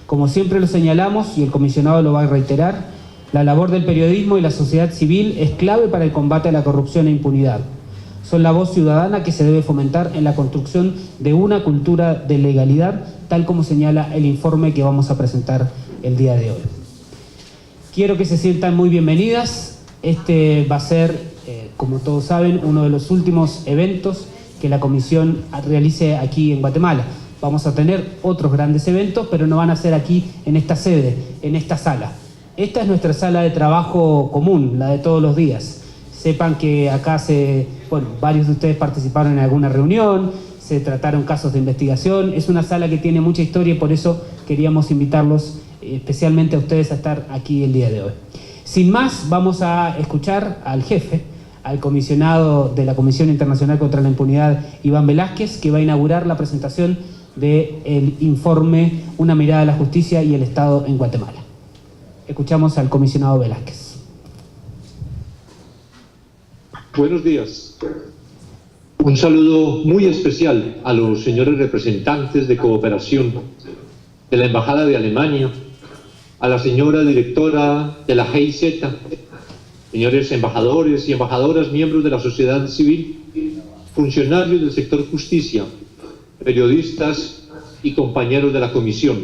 Como siempre lo señalamos, y el comisionado lo va a reiterar, la labor del periodismo y la sociedad civil es clave para el combate a la corrupción e impunidad. Son la voz ciudadana que se debe fomentar en la construcción de una cultura de legalidad, tal como señala el informe que vamos a presentar el día de hoy. Quiero que se sientan muy bienvenidas. Este va a ser, como todos saben, uno de los últimos eventos que la comisión realice aquí en Guatemala. Vamos a tener otros grandes eventos, pero no van a ser aquí en esta sede, en esta sala. Esta es nuestra sala de trabajo común, la de todos los días. Sepan que acá varios de ustedes participaron en alguna reunión, se trataron casos de investigación. Es una sala que tiene mucha historia y por eso queríamos invitarlos especialmente a ustedes a estar aquí el día de hoy. Sin más, vamos a escuchar al jefe, al comisionado de la Comisión Internacional contra la Impunidad, Iván Velázquez, que va a inaugurar la presentación del informe Una mirada a la justicia y el Estado en Guatemala. Escuchamos al comisionado Velázquez. Buenos días. Un saludo muy especial a los señores representantes de cooperación de la Embajada de Alemania, a la señora directora de la GIZ, señores embajadores y embajadoras, miembros de la sociedad civil, funcionarios del sector justicia, periodistas y compañeros de la comisión.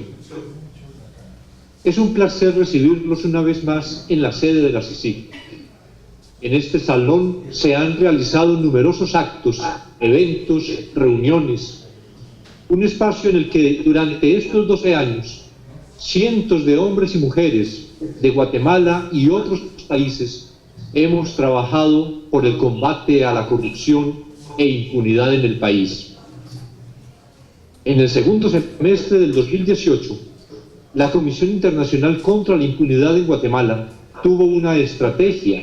Es un placer recibirlos una vez más en la sede de la CICIG. En este salón se han realizado numerosos actos, eventos, reuniones. Un espacio en el que durante estos 12 años, cientos de hombres y mujeres de Guatemala y otros países hemos trabajado por el combate a la corrupción e impunidad en el país. En el segundo semestre del 2018, la Comisión Internacional contra la Impunidad en Guatemala tuvo una estrategia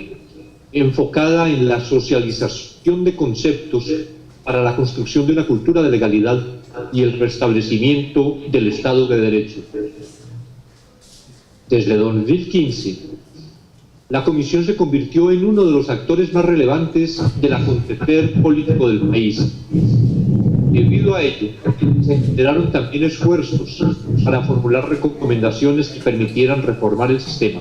enfocada en la socialización de conceptos para la construcción de una cultura de legalidad y el restablecimiento del Estado de Derecho. Desde 2015, la Comisión se convirtió en uno de los actores más relevantes del acontecer político del país. Debido a ello, se generaron también esfuerzos para formular recomendaciones que permitieran reformar el sistema.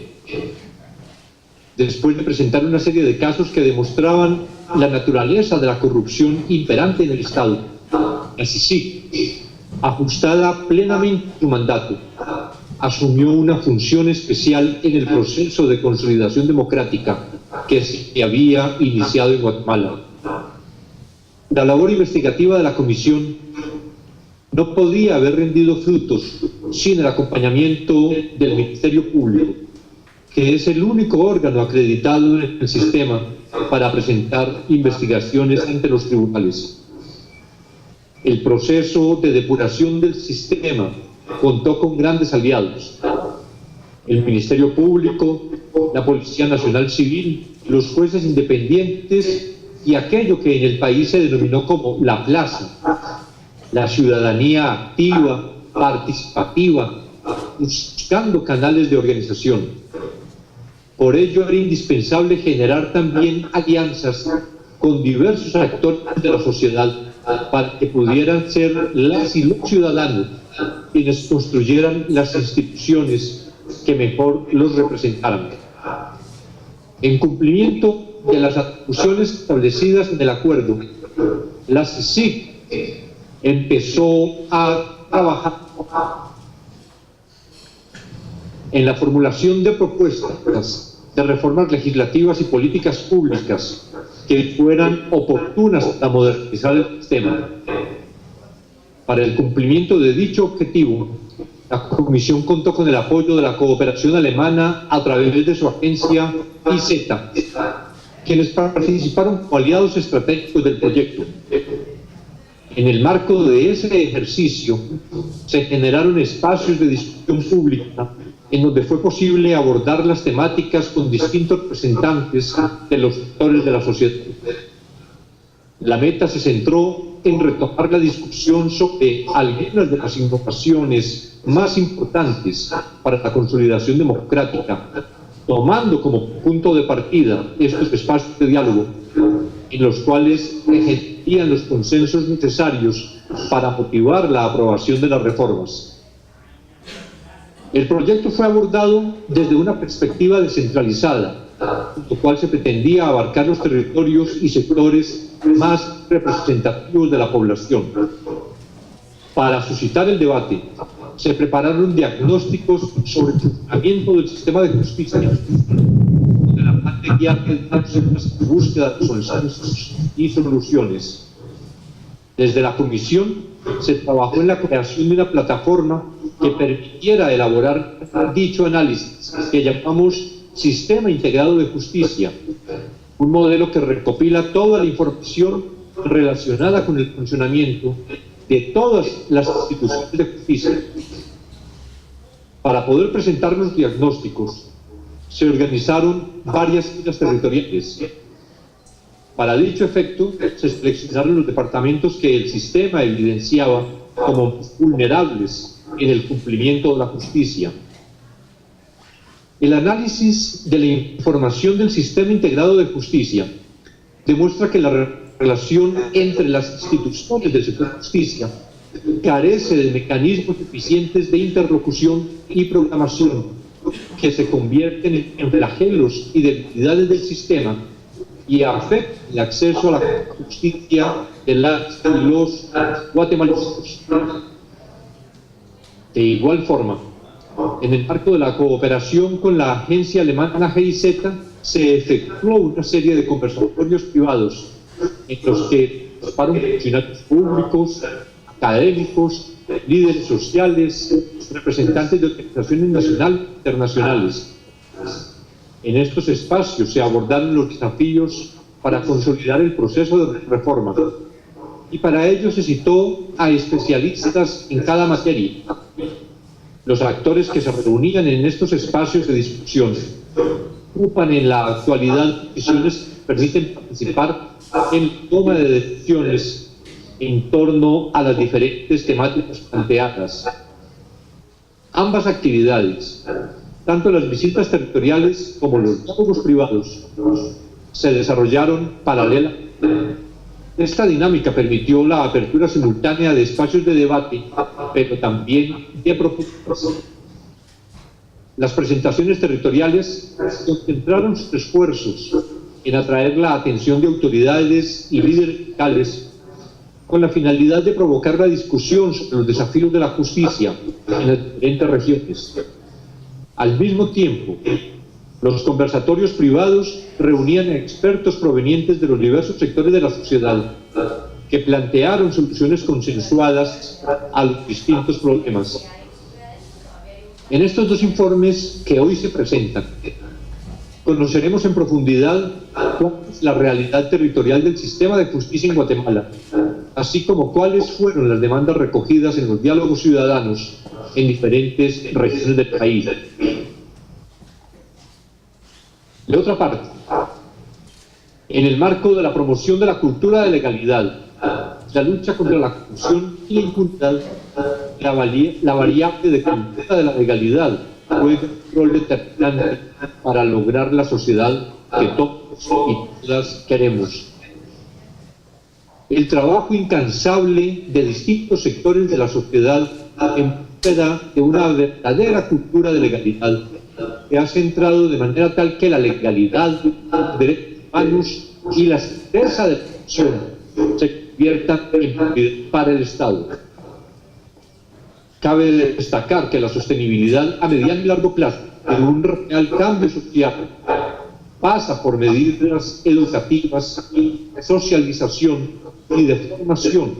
Después de presentar una serie de casos que demostraban la naturaleza de la corrupción imperante en el Estado, la CICIG, ajustada plenamente a su mandato, asumió una función especial en el proceso de consolidación democrática que se había iniciado en Guatemala. La labor investigativa de la Comisión no podía haber rendido frutos sin el acompañamiento del Ministerio Público, que es el único órgano acreditado en el sistema para presentar investigaciones ante los tribunales. El proceso de depuración del sistema contó con grandes aliados: el Ministerio Público, la Policía Nacional Civil, los jueces independientes y aquello que en el país se denominó como la plaza, la ciudadanía activa, participativa, buscando canales de organización. Por ello era indispensable generar también alianzas con diversos actores de la sociedad para que pudieran ser las y los ciudadanos quienes construyeran las instituciones que mejor los representaran. En cumplimiento de las atribuciones establecidas en el acuerdo, la CICIG empezó a trabajar en la formulación de propuestas de reformas legislativas y políticas públicas que fueran oportunas para modernizar el sistema. Para el cumplimiento de dicho objetivo, la Comisión contó con el apoyo de la cooperación alemana a través de su agencia IZ, quienes participaron como aliados estratégicos del proyecto. En el marco de ese ejercicio, se generaron espacios de discusión pública en donde fue posible abordar las temáticas con distintos representantes de los sectores de la sociedad. La meta se centró en retomar la discusión sobre algunas de las innovaciones más importantes para la consolidación democrática, tomando como punto de partida estos espacios de diálogo en los cuales ejercían los consensos necesarios para motivar la aprobación de las reformas. El proyecto fue abordado desde una perspectiva descentralizada, con lo cual se pretendía abarcar los territorios y sectores más representativos de la población. Para suscitar el debate, se prepararon diagnósticos sobre el funcionamiento del sistema de justicia, donde la parte guiante de búsqueda de consensos y soluciones. Desde la comisión se trabajó en la creación de una plataforma que permitiera elaborar dicho análisis, que llamamos Sistema Integrado de Justicia, un modelo que recopila toda la información relacionada con el funcionamiento de todas las instituciones de justicia. Para poder presentar los diagnósticos, se organizaron varias filas territoriales. Para dicho efecto, se seleccionaron los departamentos que el sistema evidenciaba como vulnerables en el cumplimiento de la justicia. El análisis de la información del Sistema Integrado de Justicia demuestra que la relación entre las instituciones del sector de justicia carece de mecanismos eficientes de interlocución y programación que se convierten en flagelos y debilidades del sistema y afectan el acceso a la justicia de las y los guatemaltecos. De igual forma, en el marco de la cooperación con la agencia alemana GIZ, se efectuó una serie de conversatorios privados en los que participaron funcionarios públicos, académicos, líderes sociales, representantes de organizaciones nacionales e internacionales. En estos espacios se abordaron los desafíos para consolidar el proceso de reforma y para ello se citó a especialistas en cada materia. Los actores que se reunían en estos espacios de discusión ocupan en la actualidad posiciones que permiten participar en la toma de decisiones en torno a las diferentes temáticas planteadas. Ambas actividades, tanto las visitas territoriales como los diálogos privados, se desarrollaron paralelamente. Esta dinámica permitió la apertura simultánea de espacios de debate, pero también de propuestas. Las presentaciones territoriales concentraron sus esfuerzos en atraer la atención de autoridades y líderes locales con la finalidad de provocar la discusión sobre los desafíos de la justicia en las diferentes regiones. Al mismo tiempo, los conversatorios privados reunían a expertos provenientes de los diversos sectores de la sociedad que plantearon soluciones consensuadas a los distintos problemas. En estos dos informes que hoy se presentan, conoceremos en profundidad cuál es la realidad territorial del sistema de justicia en Guatemala, así como cuáles fueron las demandas recogidas en los diálogos ciudadanos en diferentes regiones del país. De otra parte, en el marco de la promoción de la cultura de legalidad, la lucha contra la corrupción y la impunidad, la variable de cultura de la legalidad juega un rol determinante para lograr la sociedad que todos y todas queremos. El trabajo incansable de distintos sectores de la sociedad en búsqueda de una verdadera cultura de legalidad que ha centrado de manera tal que la legalidad, los derechos humanos y la certeza de protección se conviertan en prioridad para el Estado. Cabe destacar que la sostenibilidad a mediano y largo plazo de un real cambio social pasa por medidas educativas, de socialización y de formación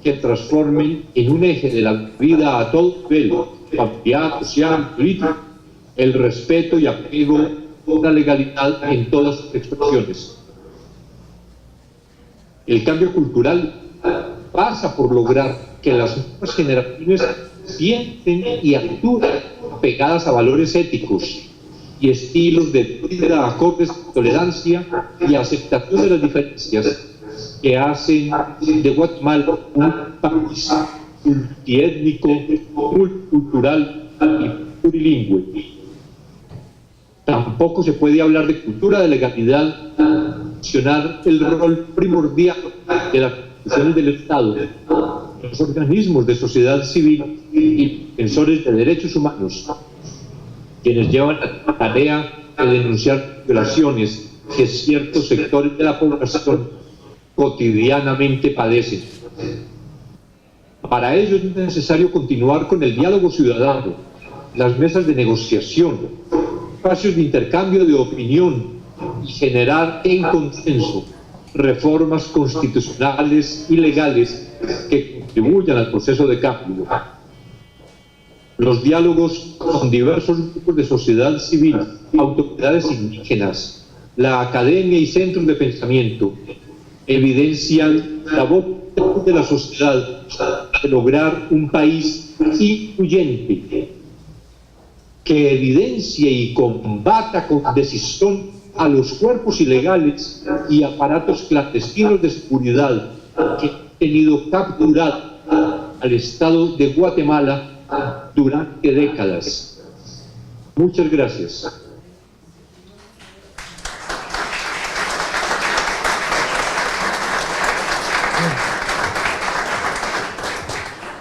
que transformen en un eje de la vida a todo nivel, familiar, social, político, el respeto y apego a la legalidad en todas sus expresiones. El cambio cultural pasa por lograr que las nuevas generaciones sienten y actúen apegadas a valores éticos y estilos de vida acordes a tolerancia y aceptación de las diferencias que hacen de Guatemala un país multiétnico, multicultural y plurilingüe. Tampoco se puede hablar de cultura de legalidad, mencionar el rol primordial de las instituciones del Estado los organismos de sociedad civil y defensores de derechos humanos, quienes llevan la tarea de denunciar violaciones que ciertos sectores de la población cotidianamente padecen. Para ello es necesario continuar con el diálogo ciudadano, las mesas de negociación, espacios de intercambio de opinión y generar en consenso reformas constitucionales y legales que contribuyan al proceso de cambio. Los diálogos con diversos grupos de sociedad civil, autoridades indígenas, la academia y centros de pensamiento evidencian la voz de la sociedad de lograr un país incluyente que evidencie y combata con decisión a los cuerpos ilegales y aparatos clandestinos de seguridad que han tenido capturado al Estado de Guatemala durante décadas. Muchas gracias.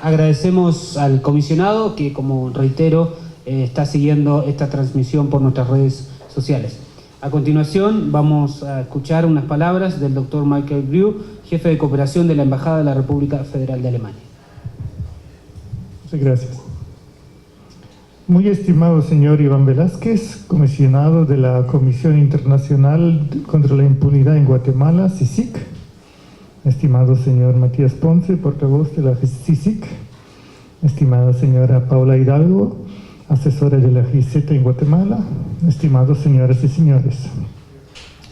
Agradecemos al comisionado que, como reitero, está siguiendo esta transmisión por nuestras redes sociales. A continuación vamos a escuchar unas palabras del doctor Michael Grew, jefe de cooperación de la Embajada de la República Federal de Alemania. Muchas gracias. Muy estimado señor Iván Velázquez, comisionado de la Comisión Internacional contra la Impunidad en Guatemala, CICIG. Estimado señor Matías Ponce, portavoz de la CICIG. Estimada señora Paula Hidalgo, asesora de la GIZ en Guatemala. Estimados señoras y señores.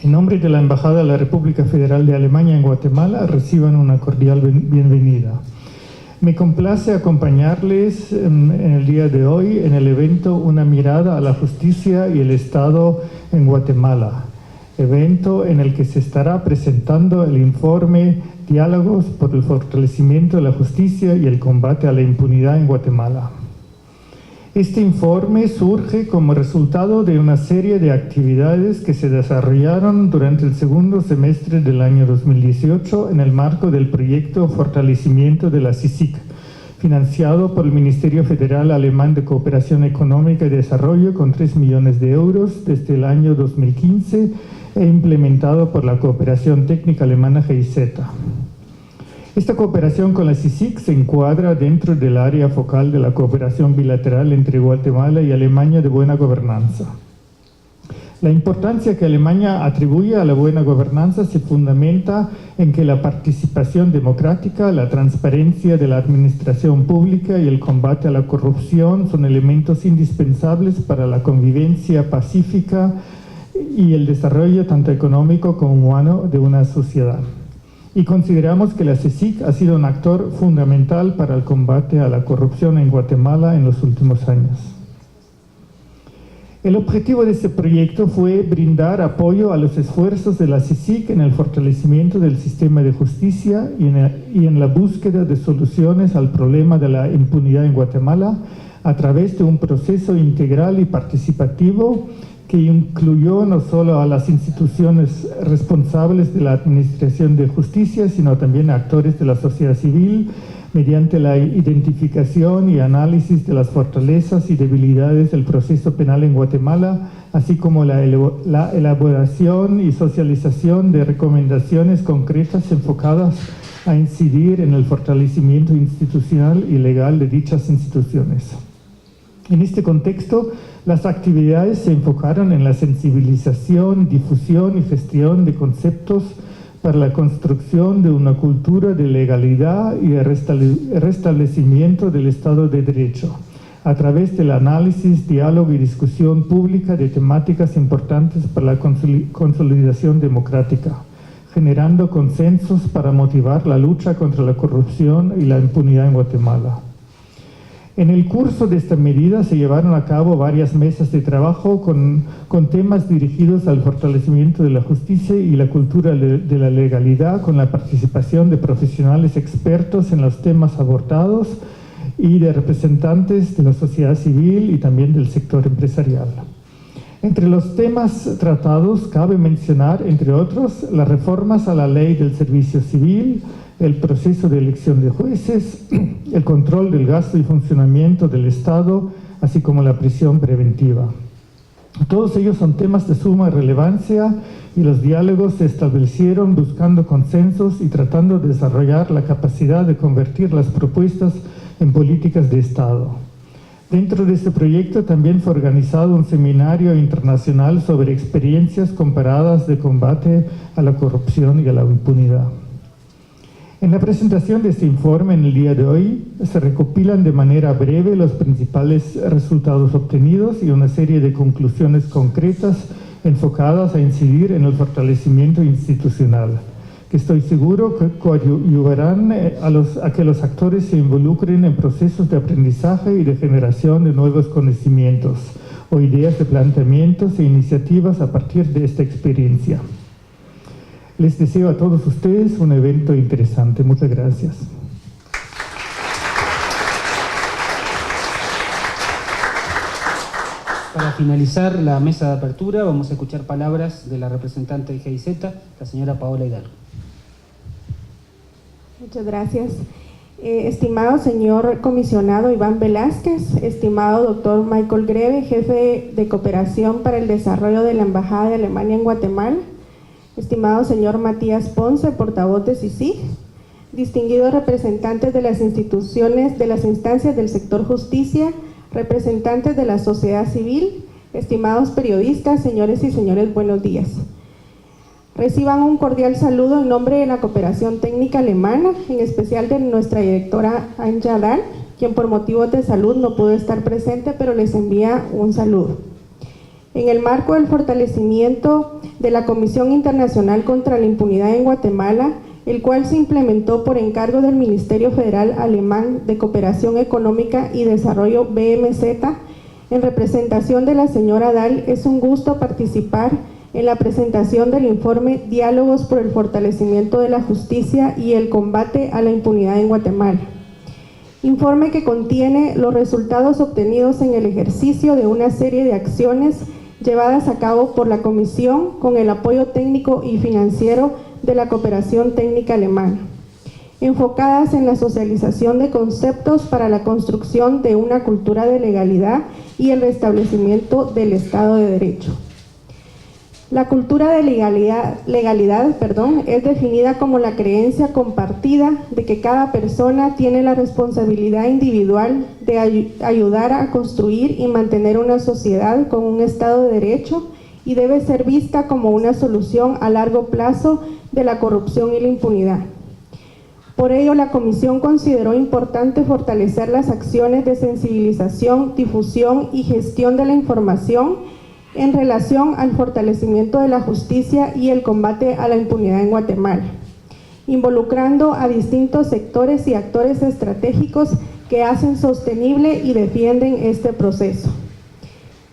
En nombre de la Embajada de la República Federal de Alemania en Guatemala, reciban una cordial bienvenida. Me complace acompañarles en el día de hoy en el evento Una mirada a la justicia y el Estado en Guatemala, evento en el que se estará presentando el informe Diálogos por el fortalecimiento de la justicia y el combate a la impunidad en Guatemala. Este informe surge como resultado de una serie de actividades que se desarrollaron durante el segundo semestre del año 2018 en el marco del proyecto Fortalecimiento de la CICIG, financiado por el Ministerio Federal Alemán de Cooperación Económica y Desarrollo con 3 millones de euros desde el año 2015 e implementado por la Cooperación Técnica Alemana GIZ. Esta cooperación con la CICIG se encuadra dentro del área focal de la cooperación bilateral entre Guatemala y Alemania de buena gobernanza. La importancia que Alemania atribuye a la buena gobernanza se fundamenta en que la participación democrática, la transparencia de la administración pública y el combate a la corrupción son elementos indispensables para la convivencia pacífica y el desarrollo tanto económico como humano de una sociedad. Y consideramos que la CICIG ha sido un actor fundamental para el combate a la corrupción en Guatemala en los últimos años. El objetivo de este proyecto fue brindar apoyo a los esfuerzos de la CICIG en el fortalecimiento del sistema de justicia y en la búsqueda de soluciones al problema de la impunidad en Guatemala a través de un proceso integral y participativo que incluyó no solo a las instituciones responsables de la administración de justicia, sino también a actores de la sociedad civil, mediante la identificación y análisis de las fortalezas y debilidades del proceso penal en Guatemala, así como la elaboración y socialización de recomendaciones concretas enfocadas a incidir en el fortalecimiento institucional y legal de dichas instituciones. En este contexto, las actividades se enfocaron en la sensibilización, difusión y gestión de conceptos para la construcción de una cultura de legalidad y el restablecimiento del Estado de Derecho, a través del análisis, diálogo y discusión pública de temáticas importantes para la consolidación democrática, generando consensos para motivar la lucha contra la corrupción y la impunidad en Guatemala. En el curso de esta medida se llevaron a cabo varias mesas de trabajo con temas dirigidos al fortalecimiento de la justicia y la cultura de la legalidad, con la participación de profesionales expertos en los temas abordados y de representantes de la sociedad civil y también del sector empresarial. Entre los temas tratados cabe mencionar, entre otros, las reformas a la ley del servicio civil, el proceso de elección de jueces, el control del gasto y funcionamiento del Estado, así como la prisión preventiva. Todos ellos son temas de suma relevancia y los diálogos se establecieron buscando consensos y tratando de desarrollar la capacidad de convertir las propuestas en políticas de Estado. Dentro de este proyecto también fue organizado un seminario internacional sobre experiencias comparadas de combate a la corrupción y a la impunidad. En la presentación de este informe en el día de hoy se recopilan de manera breve los principales resultados obtenidos y una serie de conclusiones concretas enfocadas a incidir en el fortalecimiento institucional, que estoy seguro que coadyuvarán a que los actores se involucren en procesos de aprendizaje y de generación de nuevos conocimientos o ideas de planteamientos e iniciativas a partir de esta experiencia. Les deseo a todos ustedes un evento interesante. Muchas gracias. Para finalizar la mesa de apertura, vamos a escuchar palabras de la representante de GIZ, la señora Paola Hidalgo. Muchas gracias. Estimado señor comisionado Iván Velázquez, estimado doctor Michael Greve, jefe de cooperación para el desarrollo de la Embajada de Alemania en Guatemala, estimado señor Matías Ponce, portavoz de CICIG, distinguidos representantes de las instituciones, de las instancias del sector justicia, representantes de la sociedad civil, estimados periodistas, señores y señores, buenos días. Reciban un cordial saludo en nombre de la Cooperación Técnica Alemana, en especial de nuestra directora Anja Dahl, quien por motivos de salud no pudo estar presente, pero les envía un saludo. En el marco del fortalecimiento de la Comisión Internacional contra la Impunidad en Guatemala, el cual se implementó por encargo del Ministerio Federal Alemán de Cooperación Económica y Desarrollo BMZ, en representación de la señora Dahl, es un gusto participar en la presentación del informe Diálogos por el fortalecimiento de la justicia y el combate a la impunidad en Guatemala. Informe que contiene los resultados obtenidos en el ejercicio de una serie de acciones llevadas a cabo por la Comisión con el apoyo técnico y financiero de la Cooperación Técnica Alemana, enfocadas en la socialización de conceptos para la construcción de una cultura de legalidad y el restablecimiento del Estado de Derecho. La cultura de legalidad, es definida como la creencia compartida de que cada persona tiene la responsabilidad individual de ayudar a construir y mantener una sociedad con un Estado de Derecho y debe ser vista como una solución a largo plazo de la corrupción y la impunidad. Por ello, la Comisión consideró importante fortalecer las acciones de sensibilización, difusión y gestión de la información en relación al fortalecimiento de la justicia y el combate a la impunidad en Guatemala, involucrando a distintos sectores y actores estratégicos que hacen sostenible y defienden este proceso.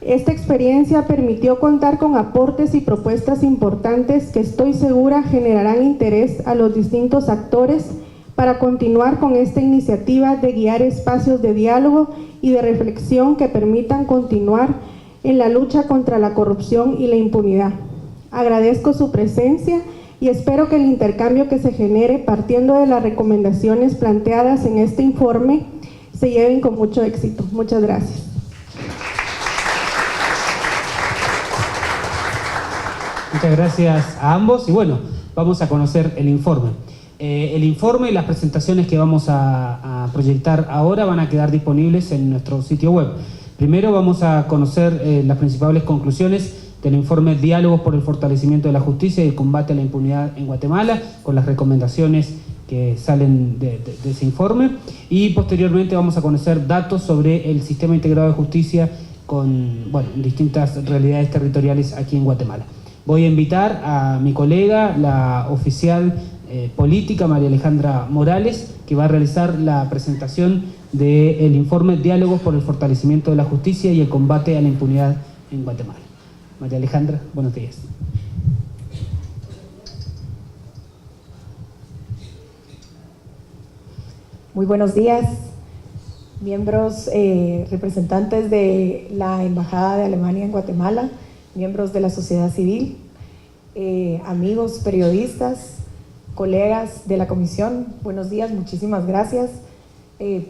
Esta experiencia permitió contar con aportes y propuestas importantes que estoy segura generarán interés a los distintos actores para continuar con esta iniciativa de guiar espacios de diálogo y de reflexión que permitan continuar en la lucha contra la corrupción y la impunidad. Agradezco su presencia y espero que el intercambio que se genere partiendo de las recomendaciones planteadas en este informe se lleven con mucho éxito. Muchas gracias. Muchas gracias a ambos y bueno, vamos a conocer el informe. El informe y las presentaciones que vamos a proyectar ahora van a quedar disponibles en nuestro sitio web. Primero vamos a conocer las principales conclusiones del informe Diálogos por el fortalecimiento de la justicia y el combate a la impunidad en Guatemala, con las recomendaciones que salen de ese informe, y posteriormente vamos a conocer datos sobre el sistema integrado de justicia con distintas realidades territoriales aquí en Guatemala. Voy a invitar a mi colega, la oficial política María Alejandra Morales, que va a realizar la presentación del informe Diálogos por el fortalecimiento de la justicia y el combate a la impunidad en Guatemala. María Alejandra, buenos días. Muy buenos días, miembros, representantes de la Embajada de Alemania en Guatemala, miembros de la sociedad civil, amigos periodistas, colegas de la comisión, buenos días, muchísimas gracias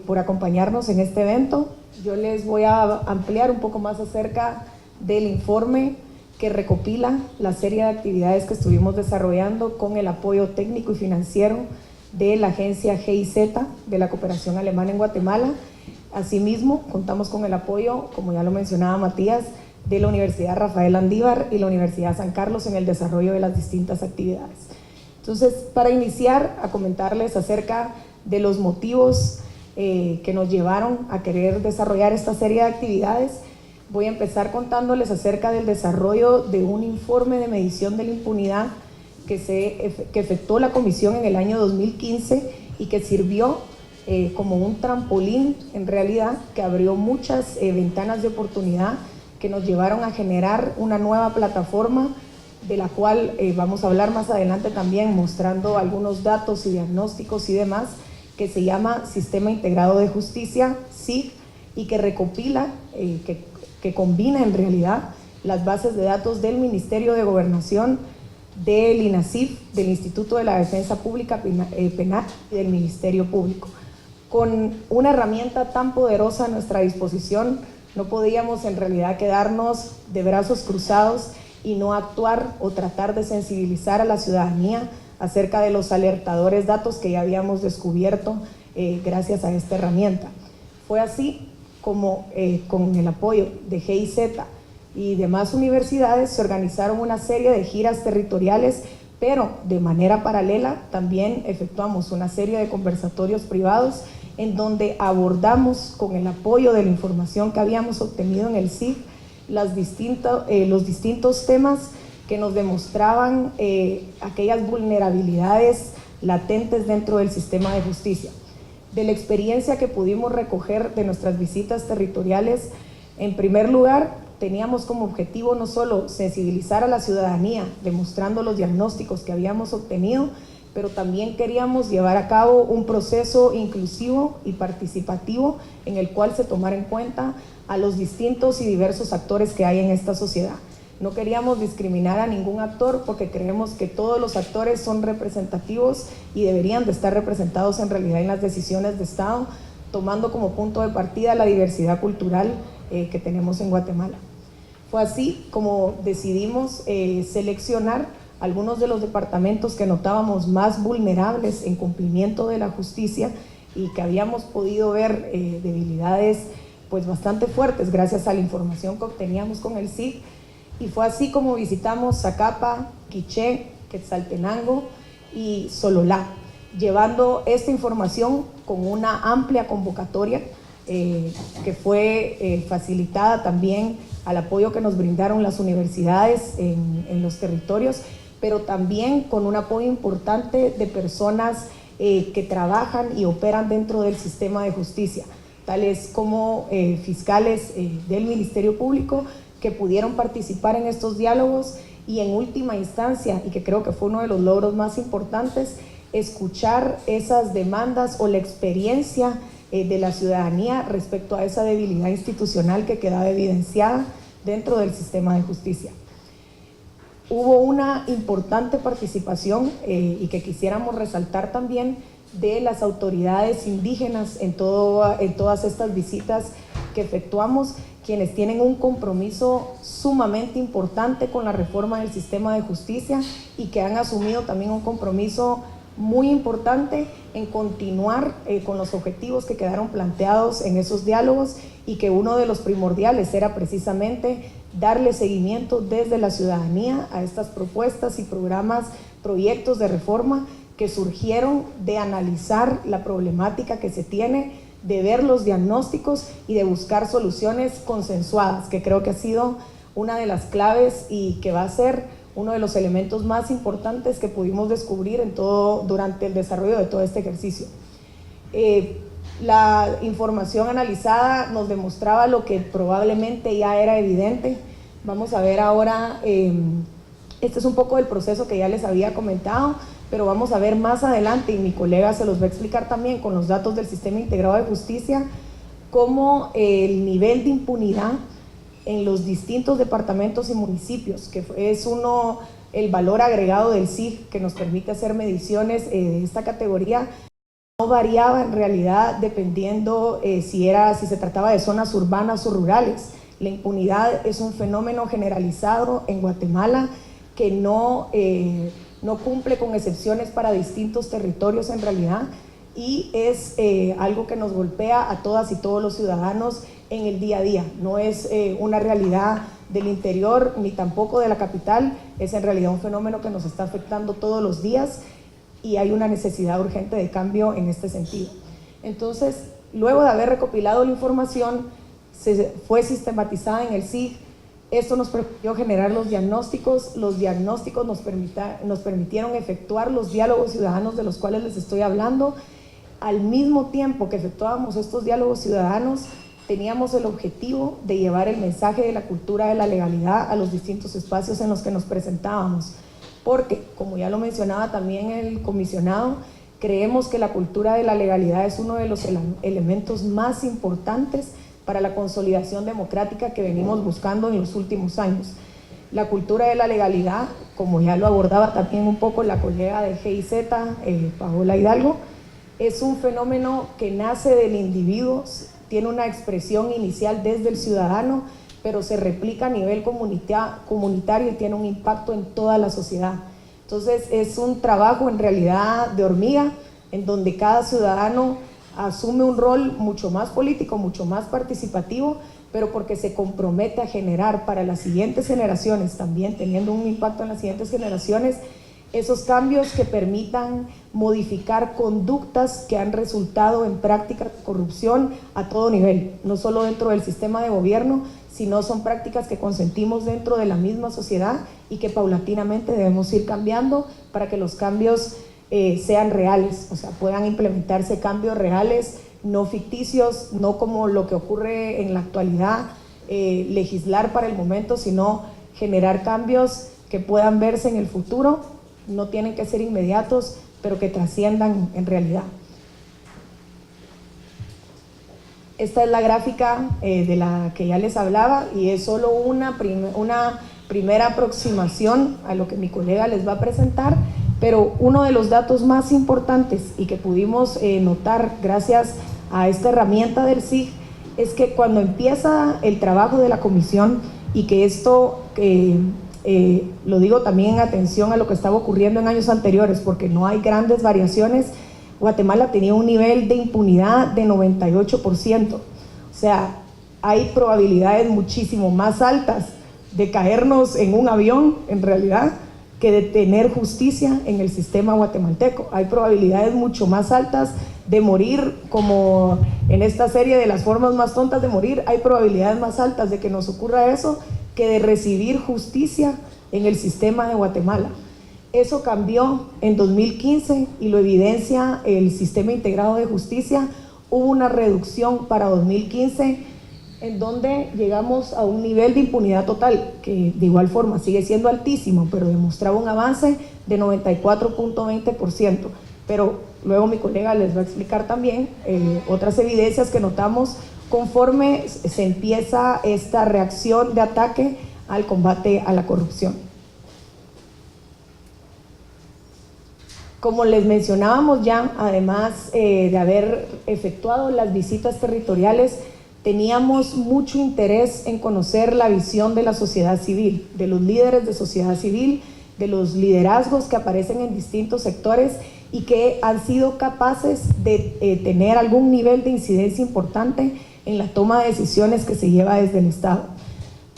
por acompañarnos en este evento. Yo les voy a ampliar un poco más acerca del informe que recopila la serie de actividades que estuvimos desarrollando con el apoyo técnico y financiero de la agencia GIZ de la Cooperación Alemana en Guatemala. Asimismo, contamos con el apoyo, como ya lo mencionaba Matías, de la Universidad Rafael Andívar y la Universidad San Carlos en el desarrollo de las distintas actividades. Entonces, para iniciar, a comentarles acerca de los motivos que nos llevaron a querer desarrollar esta serie de actividades, voy a empezar contándoles acerca del desarrollo de un informe de medición de la impunidad que efectuó la comisión en el año 2015 y que sirvió como un trampolín, en realidad, que abrió muchas ventanas de oportunidad que nos llevaron a generar una nueva plataforma de la cual vamos a hablar más adelante también, mostrando algunos datos y diagnósticos y demás, que se llama Sistema Integrado de Justicia, SIG, y que recopila, que combina en realidad las bases de datos del Ministerio de Gobernación, del INASIF, del Instituto de la Defensa Pública Penal y del Ministerio Público. Con una herramienta tan poderosa a nuestra disposición, no podíamos en realidad quedarnos de brazos cruzados y no actuar o tratar de sensibilizar a la ciudadanía acerca de los alertadores datos que ya habíamos descubierto gracias a esta herramienta. Fue así como con el apoyo de GIZ y demás universidades se organizaron una serie de giras territoriales, pero de manera paralela también efectuamos una serie de conversatorios privados en donde abordamos con el apoyo de la información que habíamos obtenido en el SIG los distintos temas que nos demostraban aquellas vulnerabilidades latentes dentro del sistema de justicia. De la experiencia que pudimos recoger de nuestras visitas territoriales, en primer lugar, teníamos como objetivo no solo sensibilizar a la ciudadanía, demostrando los diagnósticos que habíamos obtenido, pero también queríamos llevar a cabo un proceso inclusivo y participativo en el cual se tomara en cuenta a los distintos y diversos actores que hay en esta sociedad. No queríamos discriminar a ningún actor porque creemos que todos los actores son representativos y deberían de estar representados en realidad en las decisiones de Estado, tomando como punto de partida la diversidad cultural que tenemos en Guatemala. Fue así como decidimos seleccionar algunos de los departamentos que notábamos más vulnerables en cumplimiento de la justicia y que habíamos podido ver debilidades pues bastante fuertes gracias a la información que obteníamos con el SIG, y fue así como visitamos Zacapa, Quiché, Quetzaltenango y Sololá, llevando esta información con una amplia convocatoria que fue facilitada también al apoyo que nos brindaron las universidades en los territorios, pero también con un apoyo importante de personas que trabajan y operan dentro del sistema de justicia, tales como fiscales del Ministerio Público que pudieron participar en estos diálogos y en última instancia, y que creo que fue uno de los logros más importantes, escuchar esas demandas o la experiencia de la ciudadanía respecto a esa debilidad institucional que quedaba evidenciada dentro del sistema de justicia. Hubo una importante participación y que quisiéramos resaltar también de las autoridades indígenas en todas estas visitas que efectuamos, quienes tienen un compromiso sumamente importante con la reforma del sistema de justicia y que han asumido también un compromiso muy importante en continuar con los objetivos que quedaron planteados en esos diálogos, y que uno de los primordiales era precisamente darle seguimiento desde la ciudadanía a estas propuestas y programas, proyectos de reforma que surgieron de analizar la problemática que se tiene, de ver los diagnósticos y de buscar soluciones consensuadas, que creo que ha sido una de las claves y que va a ser uno de los elementos más importantes que pudimos descubrir durante el desarrollo de todo este ejercicio. La información analizada nos demostraba lo que probablemente ya era evidente. Vamos a ver ahora, este es un poco del proceso que ya les había comentado, pero vamos a ver más adelante, y mi colega se los va a explicar también con los datos del Sistema Integrado de Justicia, cómo el nivel de impunidad en los distintos departamentos y municipios, que es el valor agregado del SIG que nos permite hacer mediciones de esta categoría. No variaba en realidad dependiendo si se trataba de zonas urbanas o rurales. La impunidad es un fenómeno generalizado en Guatemala que no cumple con excepciones para distintos territorios en realidad, y es algo que nos golpea a todas y todos los ciudadanos en el día a día. No es una realidad del interior ni tampoco de la capital, es en realidad un fenómeno que nos está afectando todos los días y hay una necesidad urgente de cambio en este sentido. Entonces, luego de haber recopilado la información, fue sistematizada en el SIG. Esto nos permitió generar los diagnósticos nos permitieron efectuar los diálogos ciudadanos de los cuales les estoy hablando. Al mismo tiempo que efectuábamos estos diálogos ciudadanos, teníamos el objetivo de llevar el mensaje de la cultura de la legalidad a los distintos espacios en los que nos presentábamos, porque, como ya lo mencionaba también el comisionado, creemos que la cultura de la legalidad es uno de los elementos más importantes para la consolidación democrática que venimos buscando en los últimos años. La cultura de la legalidad, como ya lo abordaba también un poco la colega de GIZ, Paola Hidalgo, es un fenómeno que nace del individuo, tiene una expresión inicial desde el ciudadano, pero se replica a nivel comunitario y tiene un impacto en toda la sociedad. Entonces es un trabajo en realidad de hormiga, en donde cada ciudadano asume un rol mucho más político, mucho más participativo, pero porque se compromete a generar para las siguientes generaciones, también teniendo un impacto en las siguientes generaciones, esos cambios que permitan modificar conductas que han resultado en prácticas de corrupción a todo nivel, no solo dentro del sistema de gobierno, sino son prácticas que consentimos dentro de la misma sociedad y que paulatinamente debemos ir cambiando para que los cambios sean reales, o sea, puedan implementarse cambios reales, no ficticios, no como lo que ocurre en la actualidad, legislar para el momento, sino generar cambios que puedan verse en el futuro. No tienen que ser inmediatos, pero que trasciendan en realidad. Esta es la gráfica de la que ya les hablaba y es solo una primera aproximación a lo que mi colega les va a presentar, pero uno de los datos más importantes y que pudimos notar gracias a esta herramienta del SIG es que cuando empieza el trabajo de la comisión, y que esto lo digo también en atención a lo que estaba ocurriendo en años anteriores, porque no hay grandes variaciones, Guatemala tenía un nivel de impunidad de 98%. O sea, hay probabilidades muchísimo más altas de caernos en un avión, en realidad, que de tener justicia en el sistema guatemalteco. Hay probabilidades mucho más altas de morir, como en esta serie de las formas más tontas de morir, hay probabilidades más altas de que nos ocurra eso que de recibir justicia en el sistema de Guatemala. Eso cambió en 2015 y lo evidencia el Sistema Integrado de Justicia. Hubo una reducción para 2015 en donde llegamos a un nivel de impunidad total que de igual forma sigue siendo altísimo, pero demostraba un avance de 94.20%. Pero luego mi colega les va a explicar también otras evidencias que notamos conforme se empieza esta reacción de ataque al combate a la corrupción. Como les mencionábamos ya, además de haber efectuado las visitas territoriales, teníamos mucho interés en conocer la visión de la sociedad civil, de los líderes de sociedad civil, de los liderazgos que aparecen en distintos sectores y que han sido capaces de tener algún nivel de incidencia importante en la toma de decisiones que se lleva desde el Estado.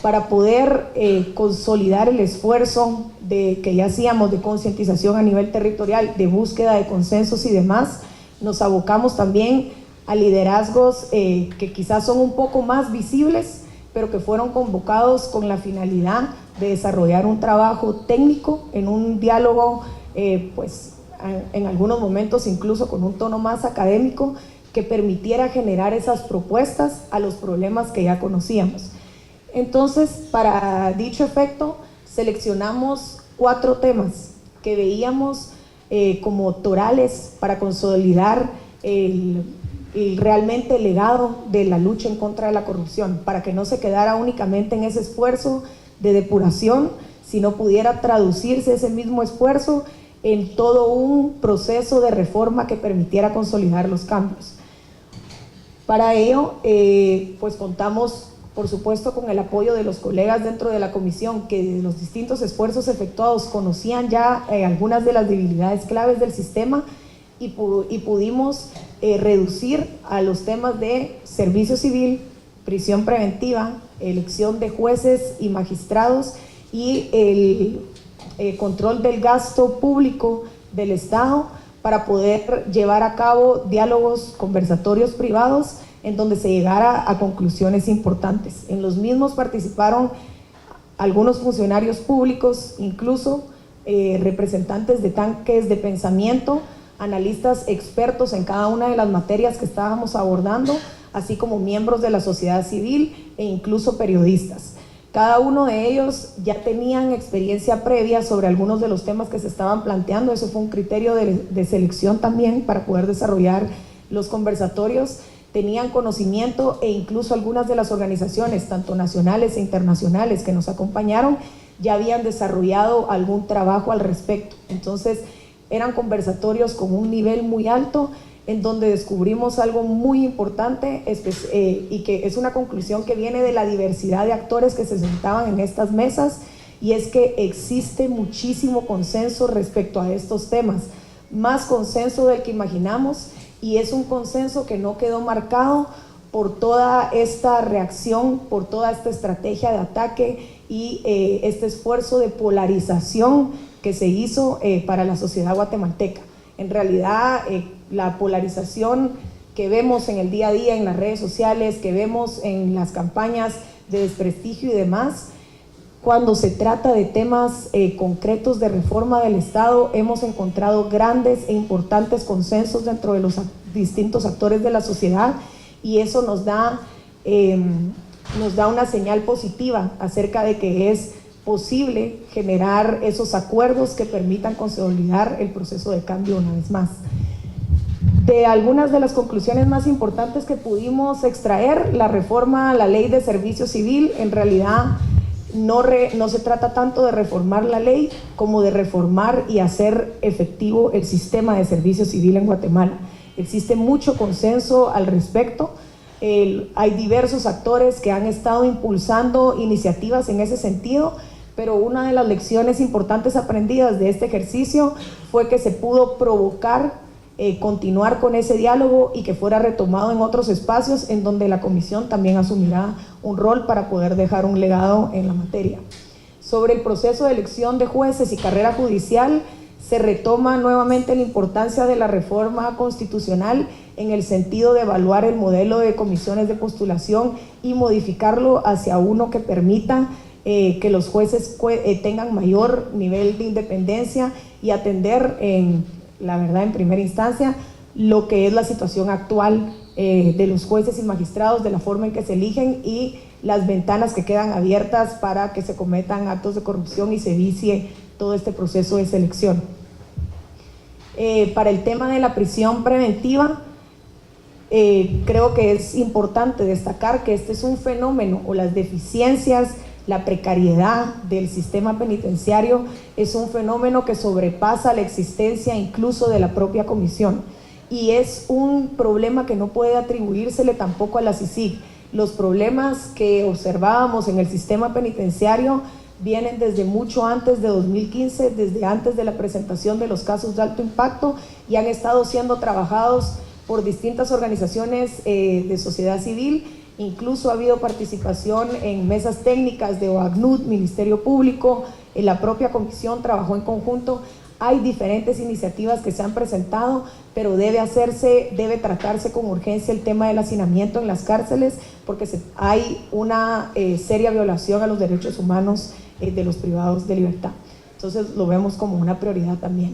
Para poder consolidar el esfuerzo que ya hacíamos de concientización a nivel territorial, de búsqueda de consensos y demás, nos abocamos también a liderazgos que quizás son un poco más visibles, pero que fueron convocados con la finalidad de desarrollar un trabajo técnico en un diálogo, pues en algunos momentos incluso con un tono más académico, que permitiera generar esas propuestas a los problemas que ya conocíamos. Entonces, para dicho efecto, seleccionamos 4 temas que veíamos como torales para consolidar realmente el legado de la lucha en contra de la corrupción, para que no se quedara únicamente en ese esfuerzo de depuración, sino pudiera traducirse ese mismo esfuerzo en todo un proceso de reforma que permitiera consolidar los cambios. Para ello, pues contamos, por supuesto, con el apoyo de los colegas dentro de la comisión, que de los distintos esfuerzos efectuados conocían ya algunas de las debilidades claves del sistema, y pudimos reducir a los temas de servicio civil, prisión preventiva, elección de jueces y magistrados y el control del gasto público del Estado, para poder llevar a cabo diálogos conversatorios privados en donde se llegara a conclusiones importantes. En los mismos participaron algunos funcionarios públicos, incluso representantes de tanques de pensamiento, analistas expertos en cada una de las materias que estábamos abordando, así como miembros de la sociedad civil e incluso periodistas. Cada uno de ellos ya tenían experiencia previa sobre algunos de los temas que se estaban planteando. Eso fue un criterio de selección también para poder desarrollar los conversatorios. Tenían conocimiento, e incluso algunas de las organizaciones, tanto nacionales e internacionales, que nos acompañaron, ya habían desarrollado algún trabajo al respecto. Entonces, eran conversatorios con un nivel muy alto, en donde descubrimos algo muy importante y que es una conclusión que viene de la diversidad de actores que se sentaban en estas mesas, y es que existe muchísimo consenso respecto a estos temas, más consenso del que imaginamos, y es un consenso que no quedó marcado por toda esta reacción, por toda esta estrategia de ataque y este esfuerzo de polarización que se hizo para la sociedad guatemalteca. En realidad, la polarización que vemos en el día a día en las redes sociales, que vemos en las campañas de desprestigio y demás, cuando se trata de temas concretos de reforma del Estado, hemos encontrado grandes e importantes consensos dentro de los distintos actores de la sociedad, y eso nos da una señal positiva acerca de que es posible generar esos acuerdos que permitan consolidar el proceso de cambio una vez más. De algunas de las conclusiones más importantes que pudimos extraer, la reforma a la ley de servicio civil, en realidad no se trata tanto de reformar la ley como de reformar y hacer efectivo el sistema de servicio civil en Guatemala. Existe mucho consenso al respecto. Hay diversos actores que han estado impulsando iniciativas en ese sentido, pero una de las lecciones importantes aprendidas de este ejercicio fue que se pudo provocar continuar con ese diálogo y que fuera retomado en otros espacios, en donde la comisión también asumirá un rol para poder dejar un legado en la materia. Sobre el proceso de elección de jueces y carrera judicial, se retoma nuevamente la importancia de la reforma constitucional en el sentido de evaluar el modelo de comisiones de postulación y modificarlo hacia uno que permita que los jueces tengan mayor nivel de independencia y atender la verdad en primera instancia lo que es la situación actual de los jueces y magistrados, de la forma en que se eligen y las ventanas que quedan abiertas para que se cometan actos de corrupción y se vicie todo este proceso de selección. Para el tema de la prisión preventiva, creo que es importante destacar que este es un fenómeno, o las deficiencias, la precariedad del sistema penitenciario es un fenómeno que sobrepasa la existencia incluso de la propia comisión, y es un problema que no puede atribuírsele tampoco a la CICIG. Los problemas que observábamos en el sistema penitenciario vienen desde mucho antes de 2015, desde antes de la presentación de los casos de alto impacto, y han estado siendo trabajados por distintas organizaciones de sociedad civil. Incluso ha habido participación en mesas técnicas de OACNUD, Ministerio Público, la propia comisión trabajó en conjunto. Hay diferentes iniciativas que se han presentado, pero debe tratarse con urgencia el tema del hacinamiento en las cárceles, porque hay una seria violación a los derechos humanos de los privados de libertad. Entonces lo vemos como una prioridad también.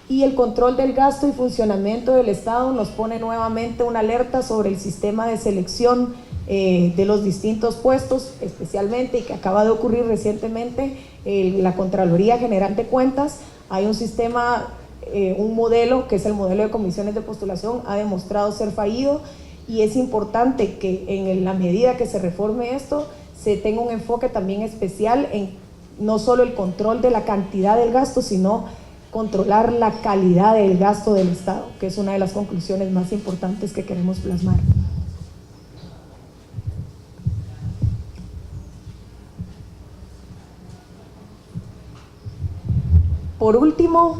Y el control del gasto y funcionamiento del Estado nos pone nuevamente una alerta sobre el sistema de selección de los distintos puestos, especialmente, y que acaba de ocurrir recientemente, la Contraloría General de Cuentas. Hay un sistema un modelo que es el modelo de comisiones de postulación ha demostrado ser fallido, y es importante que en la medida que se reforme esto se tenga un enfoque también especial en no solo el control de la cantidad del gasto, sino controlar la calidad del gasto del Estado, que es una de las conclusiones más importantes que queremos plasmar. Por último,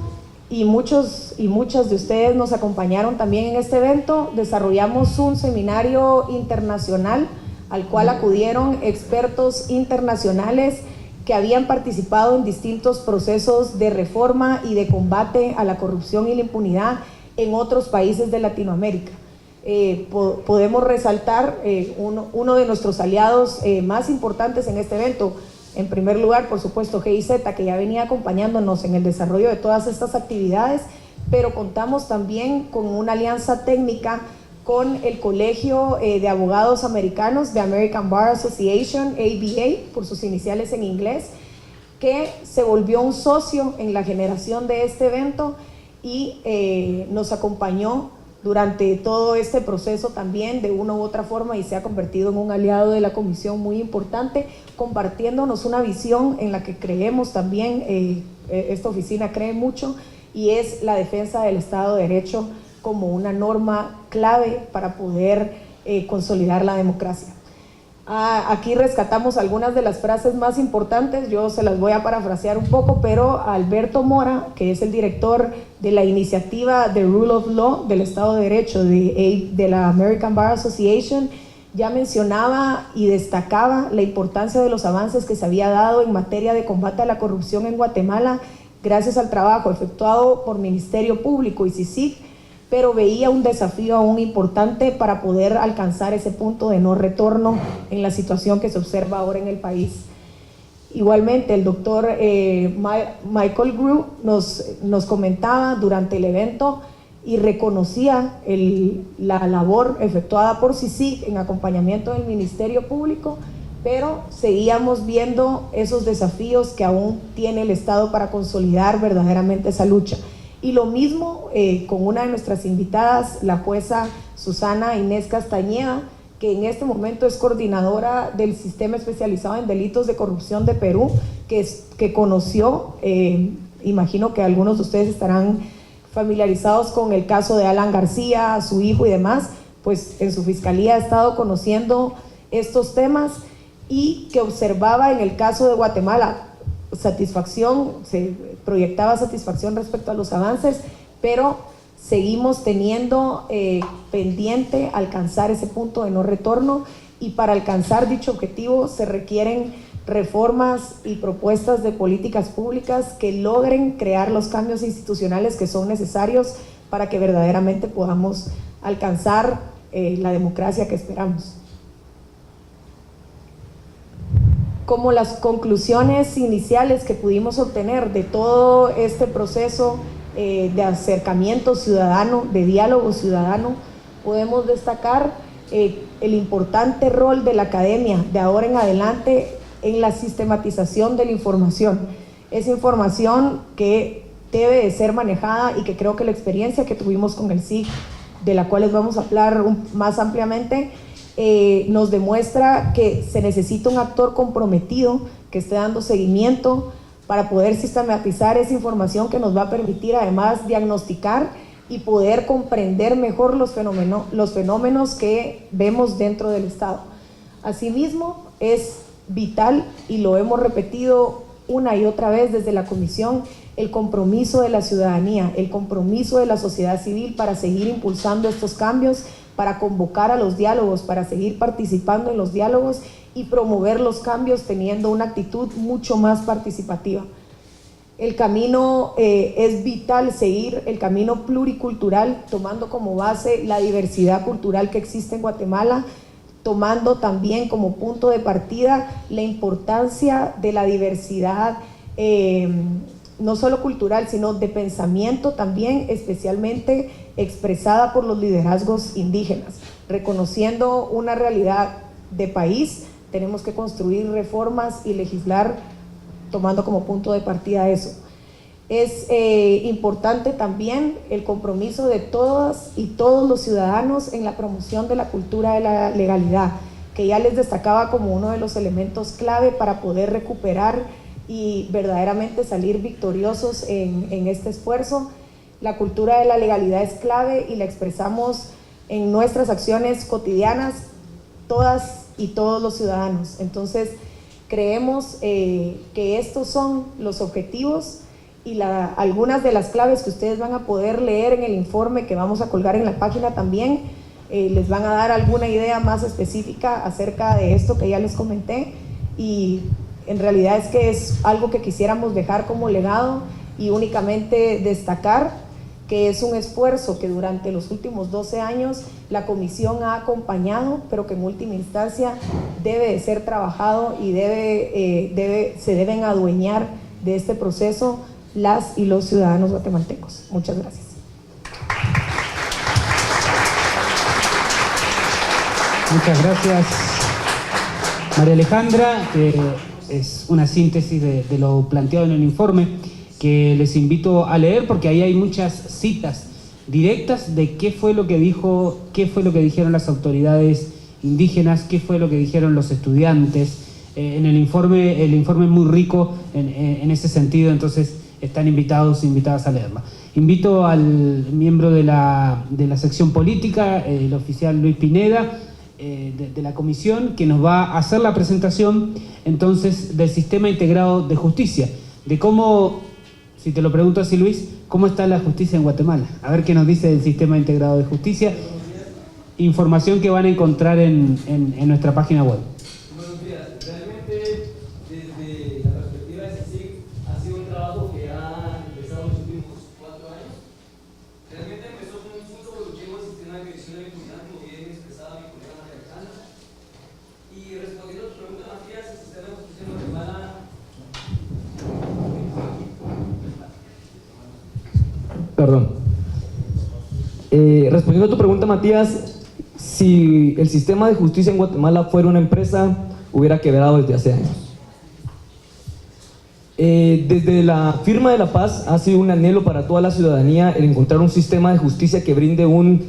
y muchos y muchas de ustedes nos acompañaron también en este evento, desarrollamos un seminario internacional al cual acudieron expertos internacionales que habían participado en distintos procesos de reforma y de combate a la corrupción y la impunidad en otros países de Latinoamérica. Podemos resaltar uno de nuestros aliados más importantes en este evento. En primer lugar, por supuesto, GIZ, que ya venía acompañándonos en el desarrollo de todas estas actividades, pero contamos también con una alianza técnica con el Colegio de Abogados Americanos de American Bar Association, ABA, por sus iniciales en inglés, que se volvió un socio en la generación de este evento y nos acompañó durante todo este proceso también de una u otra forma, y se ha convertido en un aliado de la comisión muy importante, compartiéndonos una visión en la que creemos también, esta oficina cree mucho, y es la defensa del Estado de Derecho como una norma clave para poder consolidar la democracia. Aquí rescatamos algunas de las frases más importantes, yo se las voy a parafrasear un poco, pero Alberto Mora, que es el director de la iniciativa The Rule of Law del Estado de Derecho de la American Bar Association, ya mencionaba y destacaba la importancia de los avances que se había dado en materia de combate a la corrupción en Guatemala gracias al trabajo efectuado por Ministerio Público y CICIG, pero veía un desafío aún importante para poder alcanzar ese punto de no retorno en la situación que se observa ahora en el país. Igualmente, el doctor Michael Grew nos comentaba durante el evento y reconocía la labor efectuada por CICIG en acompañamiento del Ministerio Público, pero seguíamos viendo esos desafíos que aún tiene el Estado para consolidar verdaderamente esa lucha. Y lo mismo con una de nuestras invitadas, la jueza Susana Inés Castañeda, que en este momento es coordinadora del Sistema Especializado en Delitos de Corrupción de Perú, que conoció, imagino que algunos de ustedes estarán familiarizados con el caso de Alan García, su hijo y demás, pues en su fiscalía ha estado conociendo estos temas, y que observaba en el caso de Guatemala satisfacción, se proyectaba satisfacción respecto a los avances, pero seguimos teniendo pendiente alcanzar ese punto de no retorno, y para alcanzar dicho objetivo se requieren reformas y propuestas de políticas públicas que logren crear los cambios institucionales que son necesarios para que verdaderamente podamos alcanzar la democracia que esperamos. Como las conclusiones iniciales que pudimos obtener de todo este proceso de acercamiento ciudadano, de diálogo ciudadano, podemos destacar el importante rol de la academia de ahora en adelante en la sistematización de la información. Esa información que debe de ser manejada, y que creo que la experiencia que tuvimos con el SIG, de la cual les vamos a hablar más ampliamente, nos demuestra que se necesita un actor comprometido que esté dando seguimiento para poder sistematizar esa información que nos va a permitir además diagnosticar y poder comprender mejor los fenómenos que vemos dentro del Estado. Asimismo, es vital, y lo hemos repetido una y otra vez desde la Comisión, el compromiso de la ciudadanía, el compromiso de la sociedad civil para seguir impulsando estos cambios, para convocar a los diálogos, para seguir participando en los diálogos y promover los cambios teniendo una actitud mucho más participativa. El camino es vital seguir el camino pluricultural, tomando como base la diversidad cultural que existe en Guatemala, tomando también como punto de partida la importancia de la diversidad, no solo cultural, sino de pensamiento también, especialmente expresada por los liderazgos indígenas. Reconociendo una realidad de país, tenemos que construir reformas y legislar tomando como punto de partida eso. Es importante también el compromiso de todas y todos los ciudadanos en la promoción de la cultura de la legalidad, que ya les destacaba como uno de los elementos clave para poder recuperar y verdaderamente salir victoriosos en este esfuerzo. La cultura de la legalidad es clave y la expresamos en nuestras acciones cotidianas, todas y todos los ciudadanos. Entonces, creemos que estos son los objetivos y algunas de las claves que ustedes van a poder leer en el informe que vamos a colgar en la página también. Les van a dar alguna idea más específica acerca de esto que ya les comenté, y en realidad es que es algo que quisiéramos dejar como legado y únicamente destacar que es un esfuerzo que durante los últimos 12 años la comisión ha acompañado, pero que en última instancia debe de ser trabajado y se deben adueñar de este proceso las y los ciudadanos guatemaltecos. Muchas gracias. Muchas gracias, María Alejandra, que es una síntesis de lo planteado en el informe, que les invito a leer porque ahí hay muchas citas directas de qué fue lo que dijeron las autoridades indígenas, qué fue lo que dijeron los estudiantes. En el informe es muy rico en ese sentido, entonces están invitadas a leerla. Invito al miembro de la sección política, el oficial Luis Pineda, de la comisión, que nos va a hacer la presentación entonces del sistema integrado de justicia, de cómo, si te lo pregunto así, Luis, cómo está la justicia en Guatemala. A ver qué nos dice del sistema integrado de justicia. Información que van a encontrar en nuestra página web. Buenos días. Realmente, desde la perspectiva de CICIG, ha sido un trabajo que ha empezado en los últimos 4 años. Realmente empezó con un punto productivo del sistema de medición de impunidad, como bien expresaba mi colega María Alejandra. Y respondiendo a tu pregunta, Matías, el sistema de justicia en Guatemala. Perdón. Respondiendo a tu pregunta, Matías, si el sistema de justicia en Guatemala fuera una empresa, hubiera quebrado desde hace años. Desde la firma de la paz ha sido un anhelo para toda la ciudadanía el encontrar un sistema de justicia que brinde un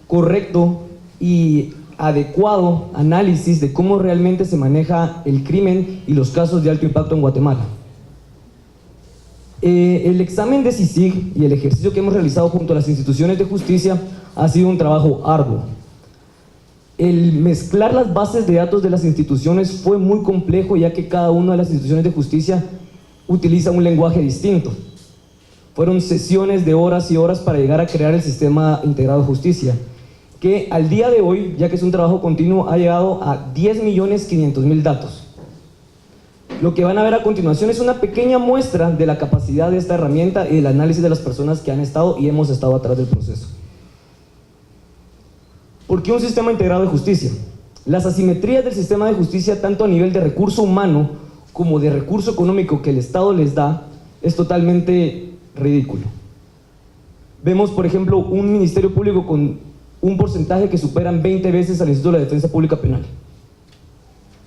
correcto y adecuado análisis de cómo realmente se maneja el crimen y los casos de alto impacto en Guatemala. El examen de CICIG y el ejercicio que hemos realizado junto a las instituciones de justicia ha sido un trabajo arduo. El mezclar las bases de datos de las instituciones fue muy complejo, ya que cada una de las instituciones de justicia utiliza un lenguaje distinto. Fueron sesiones de horas y horas para llegar a crear el sistema integrado de justicia, que al día de hoy, ya que es un trabajo continuo, ha llegado a 10.500.000 datos. Lo que van a ver a continuación es una pequeña muestra de la capacidad de esta herramienta y del análisis de las personas que han estado y hemos estado atrás del proceso. ¿Por qué un sistema integrado de justicia? Las asimetrías del sistema de justicia, tanto a nivel de recurso humano como de recurso económico que el Estado les da, es totalmente ridículo. Vemos, por ejemplo, un ministerio público con un porcentaje que superan 20 veces al Instituto de la Defensa Pública Penal.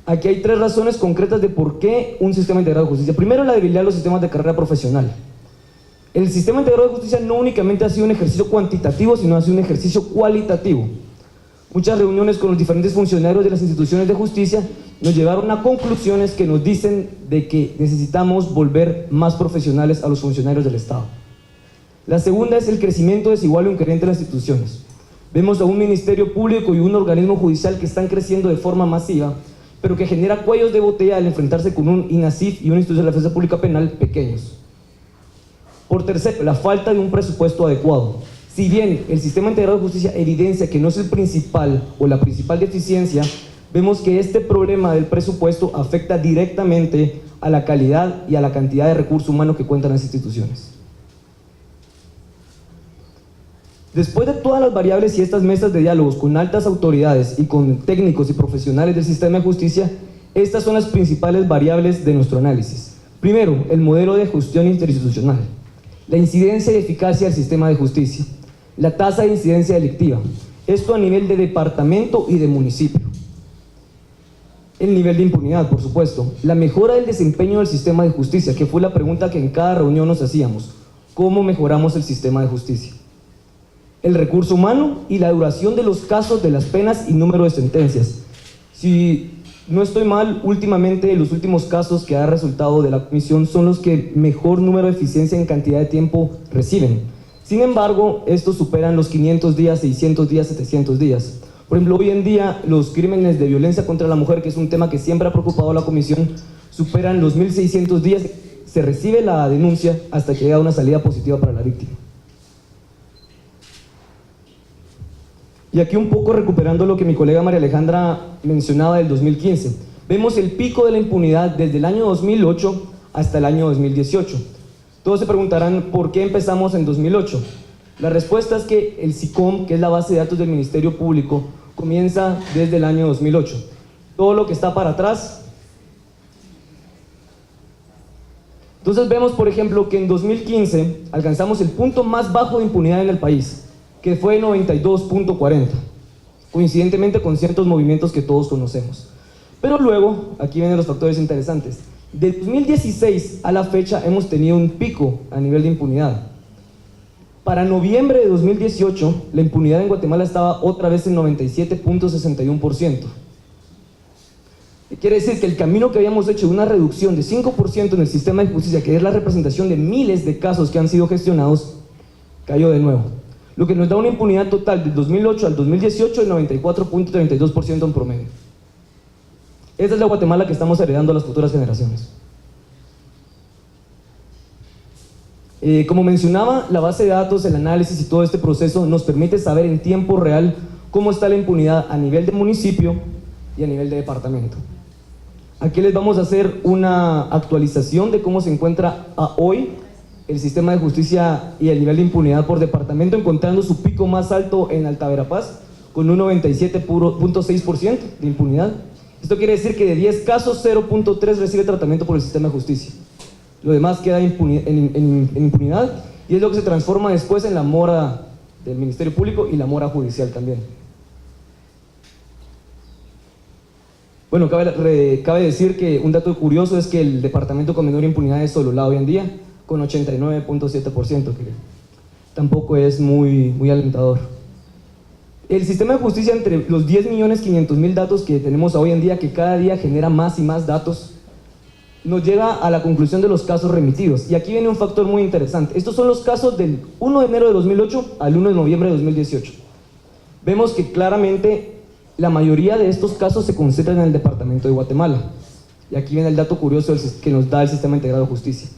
Aquí hay 3 razones concretas de por qué un sistema integrado de justicia. Primero, la debilidad de los sistemas de carrera profesional. El sistema integrado de justicia no únicamente ha sido un ejercicio cuantitativo, sino ha sido un ejercicio cualitativo. Muchas reuniones con los diferentes funcionarios de las instituciones de justicia nos llevaron a conclusiones que nos dicen de que necesitamos volver más profesionales a los funcionarios del Estado. La segunda es el crecimiento desigual o incoherente de las instituciones. Vemos a un ministerio público y un organismo judicial que están creciendo de forma masiva, pero que genera cuellos de botella al enfrentarse con un INASIF y una institución de la Defensa Pública Penal pequeños. Por tercero, la falta de un presupuesto adecuado. Si bien el sistema integrado de justicia evidencia que no es el principal o la principal deficiencia, vemos que este problema del presupuesto afecta directamente a la calidad y a la cantidad de recursos humanos que cuentan las instituciones. Después de todas las variables y estas mesas de diálogos con altas autoridades y con técnicos y profesionales del sistema de justicia, estas son las principales variables de nuestro análisis. Primero, el modelo de gestión interinstitucional, la incidencia y eficacia del sistema de justicia, la tasa de incidencia delictiva, esto a nivel de departamento y de municipio. El nivel de impunidad, por supuesto. La mejora del desempeño del sistema de justicia, que fue la pregunta que en cada reunión nos hacíamos. ¿Cómo mejoramos el sistema de justicia? El recurso humano y la duración de los casos, de las penas y número de sentencias. Si no estoy mal, últimamente los últimos casos que ha resultado de la comisión son los que mejor número de eficiencia en cantidad de tiempo reciben. Sin embargo, estos superan los 500 días, 600 días, 700 días. Por ejemplo, hoy en día los crímenes de violencia contra la mujer, que es un tema que siempre ha preocupado a la comisión, superan los 1600 días. Se recibe la denuncia hasta que llega una salida positiva para la víctima. Y aquí un poco recuperando lo que mi colega María Alejandra mencionaba del 2015. Vemos el pico de la impunidad desde el año 2008 hasta el año 2018. Todos se preguntarán por qué empezamos en 2008. La respuesta es que el SICOM, que es la base de datos del Ministerio Público, comienza desde el año 2008. Todo lo que está para atrás. Entonces vemos, por ejemplo, que en 2015 alcanzamos el punto más bajo de impunidad en el país, que fue 92.40, coincidentemente con ciertos movimientos que todos conocemos. Pero luego, aquí vienen los factores interesantes. De 2016 a la fecha hemos tenido un pico a nivel de impunidad. Para noviembre de 2018, la impunidad en Guatemala estaba otra vez en 97.61%. Quiere decir que el camino que habíamos hecho de una reducción de 5% en el sistema de justicia, que es la representación de miles de casos que han sido gestionados, cayó de nuevo. Lo que nos da una impunidad total del 2008 al 2018 de 94.32% en promedio. Esa es la Guatemala que estamos heredando a las futuras generaciones. Como mencionaba, la base de datos, el análisis y todo este proceso nos permite saber en tiempo real cómo está la impunidad a nivel de municipio y a nivel de departamento. Aquí les vamos a hacer una actualización de cómo se encuentra hoy el sistema de justicia y el nivel de impunidad por departamento, encontrando su pico más alto en Alta Verapaz, con un 97.6% de impunidad. Esto quiere decir que de 10 casos, 0.3 recibe tratamiento por el sistema de justicia. Lo demás queda en impunidad, y es lo que se transforma después en la mora del Ministerio Público y la mora judicial también. Bueno, cabe decir que un dato curioso es que el departamento con menor impunidad es Sololá hoy en día, con 89.7%, que tampoco es muy alentador. El sistema de justicia, entre los 10.500.000 datos que tenemos hoy en día, que cada día genera más y más datos, nos lleva a la conclusión de los casos remitidos. Y aquí viene un factor muy interesante. Estos son los casos del 1 de enero de 2008 al 1 de noviembre de 2018. Vemos que claramente la mayoría de estos casos se concentran en el departamento de Guatemala. Y aquí viene el dato curioso que nos da el Sistema Integrado de Justicia.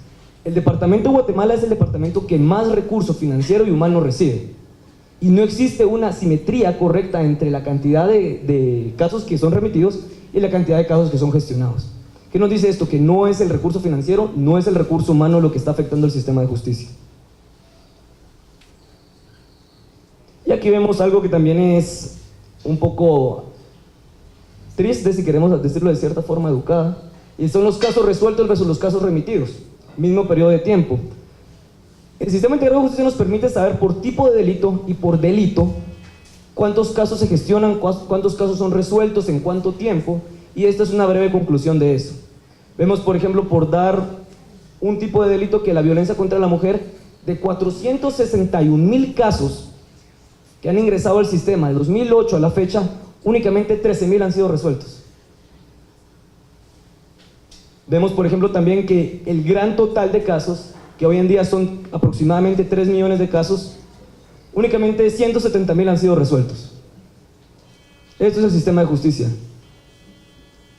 El departamento de Guatemala es el departamento que más recurso financiero y humano recibe. Y no existe una simetría correcta entre la cantidad de casos que son remitidos y la cantidad de casos que son gestionados. ¿Qué nos dice esto? Que no es el recurso financiero, no es el recurso humano lo que está afectando el sistema de justicia. Y aquí vemos algo que también es un poco triste, si queremos decirlo de cierta forma educada, y son los casos resueltos versus los casos remitidos, mismo periodo de tiempo. El Sistema Integrado de Justicia nos permite saber por tipo de delito y por delito cuántos casos se gestionan, cuántos casos son resueltos, en cuánto tiempo, y esta es una breve conclusión de eso. Vemos, por ejemplo, por dar un tipo de delito, que la violencia contra la mujer, de 461.000 casos que han ingresado al sistema de 2008 a la fecha, únicamente 13.000 han sido resueltos. Vemos, por ejemplo, también que el gran total de casos, que hoy en día son aproximadamente 3 millones de casos, únicamente 170.000 han sido resueltos. Esto es el sistema de justicia.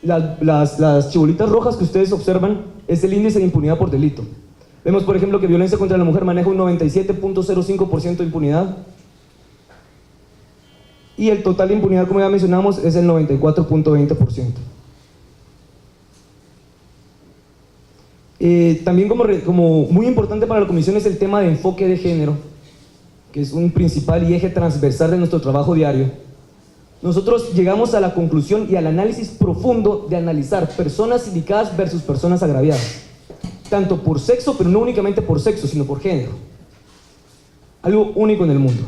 Las chibolitas rojas que ustedes observan es el índice de impunidad por delito. Vemos, por ejemplo, que violencia contra la mujer maneja un 97.05% de impunidad, y el total de impunidad, como ya mencionamos, es el 94.20%. También como muy importante para la comisión es el tema de enfoque de género, que es un principal y eje transversal de nuestro trabajo diario. Nosotros llegamos a la conclusión y al análisis profundo de analizar personas sindicadas versus personas agraviadas, tanto por sexo, pero no únicamente por sexo, sino por género. Algo único en el mundo.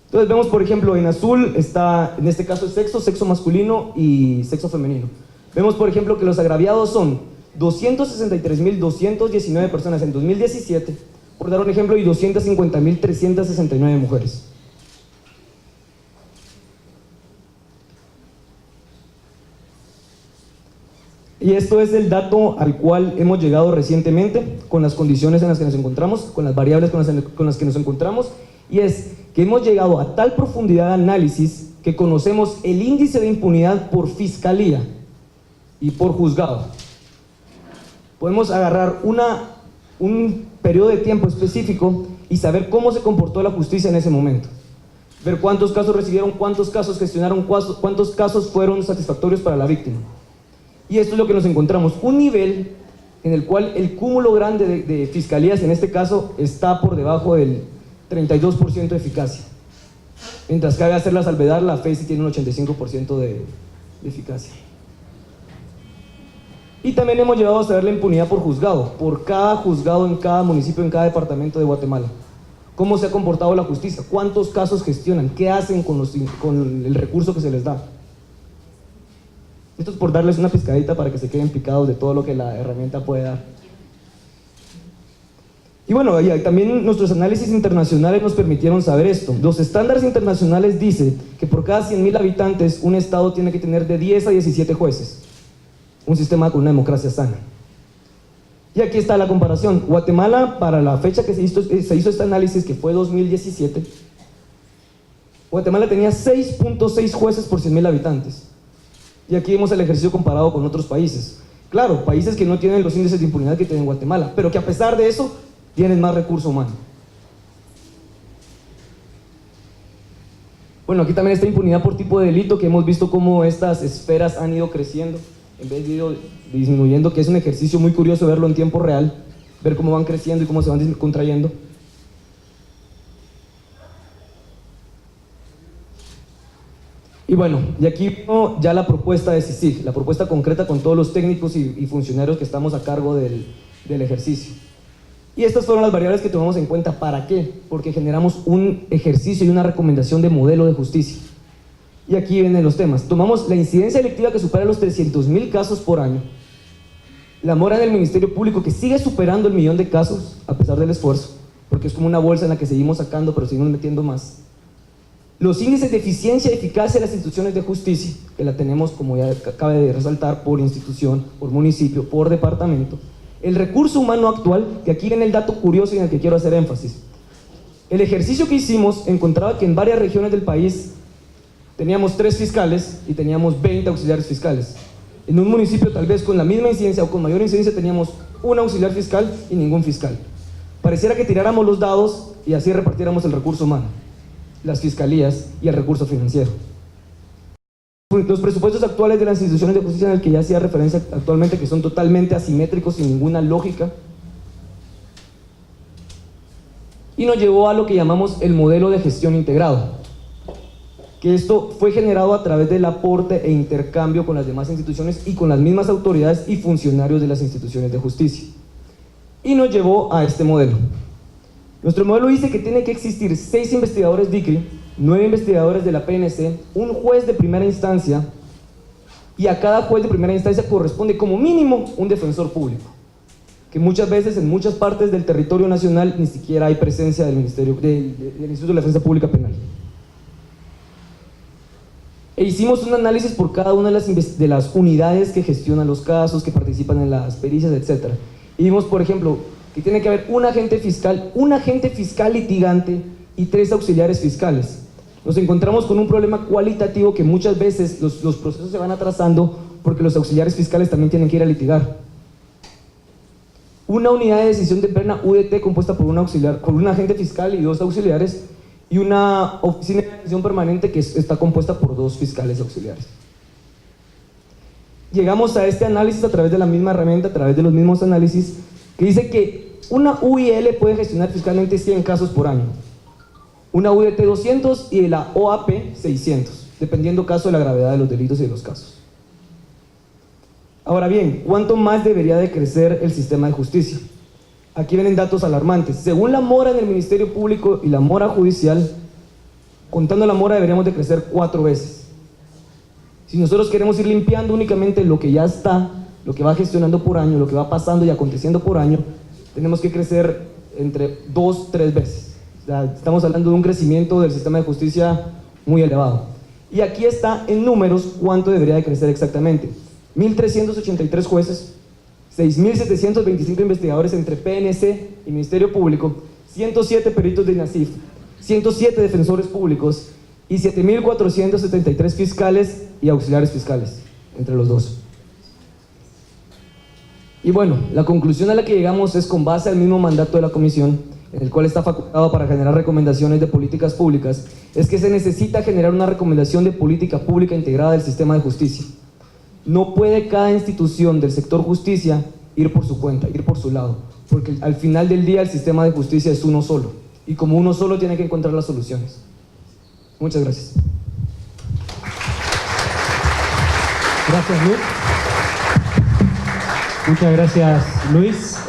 Entonces vemos, por ejemplo, en azul está, en este caso, sexo masculino y sexo femenino. Vemos, por ejemplo, que los agraviados son 263.219 personas en 2017, por dar un ejemplo, y 250.369 mujeres. Y esto es el dato al cual hemos llegado recientemente, con las condiciones en las que nos encontramos, con las variables con las que nos encontramos, y es que hemos llegado a tal profundidad de análisis que conocemos el índice de impunidad por fiscalía y por juzgado. Podemos agarrar un periodo de tiempo específico y saber cómo se comportó la justicia en ese momento. Ver cuántos casos recibieron, cuántos casos gestionaron, cuántos casos fueron satisfactorios para la víctima. Y esto es lo que nos encontramos, un nivel en el cual el cúmulo grande de fiscalías, en este caso, está por debajo del 32% de eficacia. Mientras cabe hacer la salvedad, la FESI tiene un 85% de eficacia. Y también hemos llegado a saber la impunidad por juzgado, por cada juzgado en cada municipio, en cada departamento de Guatemala. ¿Cómo se ha comportado la justicia? ¿Cuántos casos gestionan? ¿Qué hacen con el recurso que se les da? Esto es por darles una piscadita para que se queden picados de todo lo que la herramienta puede dar. Y bueno, también nuestros análisis internacionales nos permitieron saber esto. Los estándares internacionales dicen que por cada 100.000 habitantes un estado tiene que tener de 10 a 17 jueces. Un sistema con una democracia sana. Y aquí está la comparación. Guatemala, para la fecha que se hizo este análisis, que fue 2017, Guatemala tenía 6.6 jueces por 100.000 habitantes. Y aquí vemos el ejercicio comparado con otros países. Claro, países que no tienen los índices de impunidad que tiene Guatemala, pero que a pesar de eso, tienen más recurso humano. Bueno, aquí también está impunidad por tipo de delito, que hemos visto cómo estas esferas han ido creciendo, en vez de ir disminuyendo, que es un ejercicio muy curioso verlo en tiempo real, ver cómo van creciendo y cómo se van contrayendo. Y bueno, y aquí vino ya la propuesta de CICIG, la propuesta concreta con todos los técnicos y funcionarios que estamos a cargo del ejercicio. Y estas fueron las variables que tomamos en cuenta. ¿Para qué? Porque generamos un ejercicio y una recomendación de modelo de justicia. Y aquí vienen los temas. Tomamos la incidencia delictiva que supera los 300.000 casos por año, la mora en el Ministerio Público que sigue superando el 1.000.000 de casos a pesar del esfuerzo, porque es como una bolsa en la que seguimos sacando pero seguimos metiendo más. Los índices de eficiencia y eficacia de las instituciones de justicia, que la tenemos, como ya cabe de resaltar, por institución, por municipio, por departamento. El recurso humano actual, que aquí viene el dato curioso y en el que quiero hacer énfasis. El ejercicio que hicimos encontraba que en varias regiones del país teníamos 3 fiscales y teníamos 20 auxiliares fiscales. En un municipio tal vez con la misma incidencia o con mayor incidencia teníamos un auxiliar fiscal y ningún fiscal. Pareciera que tiráramos los dados y así repartiéramos el recurso humano, las fiscalías y el recurso financiero. Los presupuestos actuales de las instituciones de justicia en el que ya hacía referencia actualmente, que son totalmente asimétricos, sin ninguna lógica, y nos llevó a lo que llamamos el modelo de gestión integrado, que esto fue generado a través del aporte e intercambio con las demás instituciones y con las mismas autoridades y funcionarios de las instituciones de justicia, y nos llevó a este modelo. Nuestro modelo dice que tiene que existir 6 investigadores DICRI, 9 investigadores de la PNC, un juez de primera instancia, y a cada juez de primera instancia corresponde como mínimo un defensor público, que muchas veces en muchas partes del territorio nacional ni siquiera hay presencia del Instituto de la Defensa Pública Penal. E hicimos un análisis por cada una de las unidades que gestionan los casos, que participan en las pericias, etc. Y vimos, por ejemplo, que tiene que haber un agente fiscal litigante y 3 auxiliares fiscales. Nos encontramos con un problema cualitativo que muchas veces los procesos se van atrasando porque los auxiliares fiscales también tienen que ir a litigar. Una unidad de decisión temprana UDT compuesta por un agente fiscal y 2 auxiliares, y una oficina de decisión permanente que está compuesta por 2 fiscales auxiliares. Llegamos a este análisis a través de la misma herramienta, a través de los mismos análisis, que dice que una UIL puede gestionar fiscalmente 100 casos por año, una UDT 200 y la OAP 600, dependiendo caso de la gravedad de los delitos y de los casos. Ahora bien, ¿cuánto más debería de crecer el sistema de justicia? Aquí vienen datos alarmantes. Según la mora en el Ministerio Público y la mora judicial, contando la mora deberíamos de crecer 4 veces. Si nosotros queremos ir limpiando únicamente lo que ya está, lo que va gestionando por año, lo que va pasando y aconteciendo por año, tenemos que crecer entre 2-3 veces. O sea, estamos hablando de un crecimiento del sistema de justicia muy elevado. Y aquí está en números cuánto debería de crecer exactamente. 1.383 jueces, 6.725 investigadores entre PNC y Ministerio Público, 107 peritos de INASIF, 107 defensores públicos y 7.473 fiscales y auxiliares fiscales, entre los dos. Y bueno, la conclusión a la que llegamos es con base al mismo mandato de la comisión, en el cual está facultado para generar recomendaciones de políticas públicas, es que se necesita generar una recomendación de política pública integrada del sistema de justicia. No puede cada institución del sector justicia ir por su cuenta, ir por su lado, porque al final del día el sistema de justicia es uno solo, y como uno solo tiene que encontrar las soluciones. Muchas gracias. Gracias, Luis. Muchas gracias, Luis.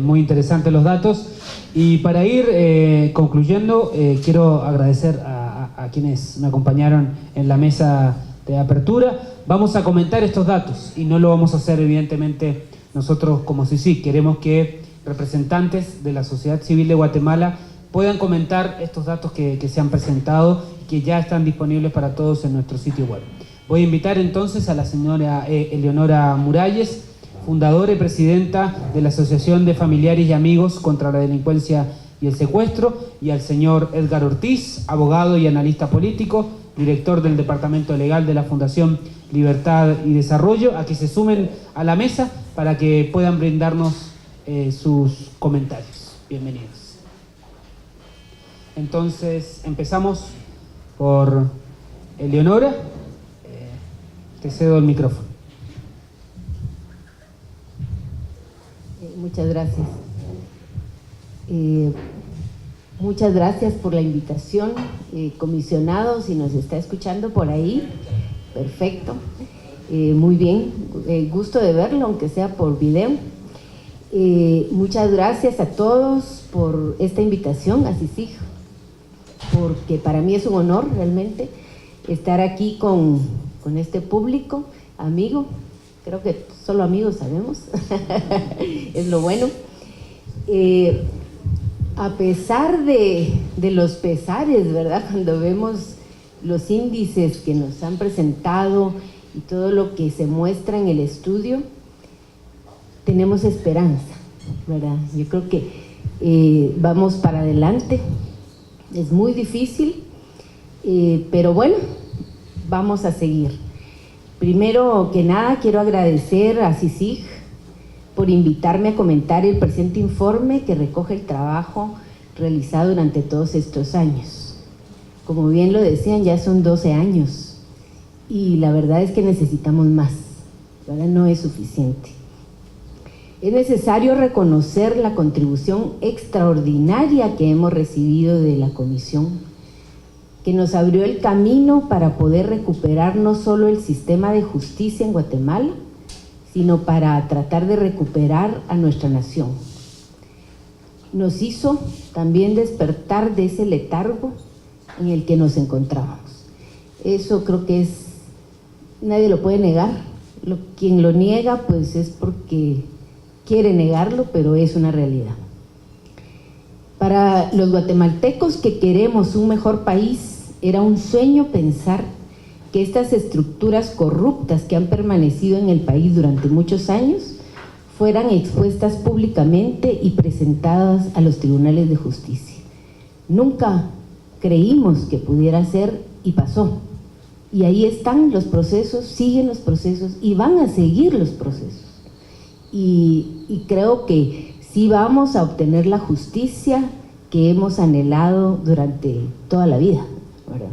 Muy interesantes los datos. Y para ir concluyendo, quiero agradecer a quienes me acompañaron en la mesa de apertura. Vamos a comentar estos datos y no lo vamos a hacer evidentemente nosotros como CICIG. Queremos que representantes de la sociedad civil de Guatemala puedan comentar estos datos que se han presentado y que ya están disponibles para todos en nuestro sitio web. Voy a invitar entonces a la señora Eleonora Muralles, fundadora y presidenta de la Asociación de Familiares y Amigos contra la Delincuencia y el Secuestro, y al señor Edgar Ortiz, abogado y analista político, director del Departamento Legal de la Fundación Libertad y Desarrollo, a que se sumen a la mesa para que puedan brindarnos sus comentarios. Bienvenidos. Entonces, empezamos por Eleonora. Te cedo el micrófono. Muchas gracias. Muchas gracias por la invitación, comisionado, si nos está escuchando por ahí, perfecto, muy bien, gusto de verlo, aunque sea por video. Muchas gracias a todos por esta invitación a CICIG, porque para mí es un honor realmente estar aquí con este público, amigo. Creo que solo amigos sabemos, es lo bueno. A pesar de los pesares, ¿verdad? Cuando vemos los índices que nos han presentado y todo lo que se muestra en el estudio, tenemos esperanza, ¿verdad? Yo creo que vamos para adelante. Es muy difícil, pero bueno, vamos a seguir. Primero que nada, quiero agradecer a CICIG por invitarme a comentar el presente informe que recoge el trabajo realizado durante todos estos años. Como bien lo decían, ya son 12 años y la verdad es que necesitamos más, ¿verdad? No es suficiente. Es necesario reconocer la contribución extraordinaria que hemos recibido de la Comisión, que nos abrió el camino para poder recuperar no solo el sistema de justicia en Guatemala, sino para tratar de recuperar a nuestra nación. Nos hizo también despertar de ese letargo en el que nos encontrábamos. Eso creo que nadie lo puede negar. Quien lo niega pues es porque quiere negarlo, pero es una realidad. Para los guatemaltecos que queremos un mejor país, era un sueño pensar que estas estructuras corruptas que han permanecido en el país durante muchos años fueran expuestas públicamente y presentadas a los tribunales de justicia. Nunca creímos que pudiera ser y pasó. Y ahí están los procesos, siguen los procesos y van a seguir los procesos. Y creo que sí vamos a obtener la justicia que hemos anhelado durante toda la vida, ¿verdad?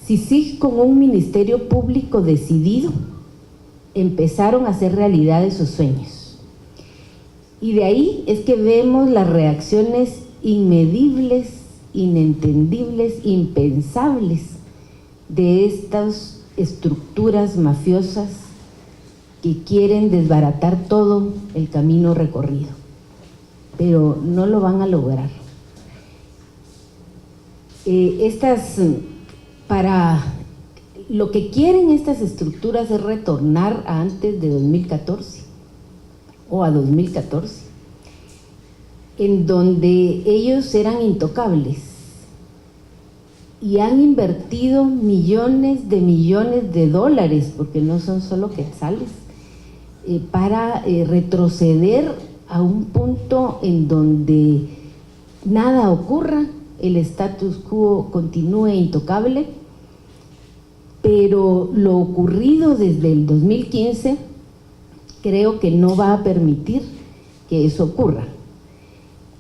CICIG, con un ministerio público decidido, empezaron a hacer realidad esos sueños. Y de ahí es que vemos las reacciones inmedibles, inentendibles, impensables de estas estructuras mafiosas que quieren desbaratar todo el camino recorrido, pero no lo van a lograr. Para lo que quieren estas estructuras es retornar a antes de 2014 o a 2014, en donde ellos eran intocables y han invertido millones de dólares, porque no son solo quetzales, para retroceder a un punto en donde nada ocurra, el status quo continúe intocable. Pero lo ocurrido desde el 2015 creo que no va a permitir que eso ocurra.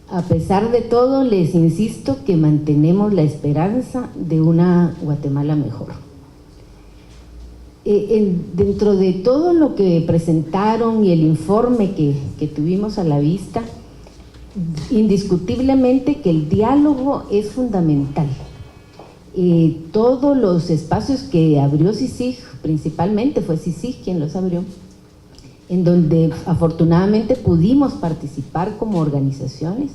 A pesar de todo, les insisto que mantenemos la esperanza de una Guatemala mejor. Dentro de todo lo que presentaron y el informe que tuvimos a la vista, indiscutiblemente que el diálogo es fundamental. Todos los espacios que abrió CICIG, principalmente fue CICIG quien los abrió, en donde afortunadamente pudimos participar como organizaciones,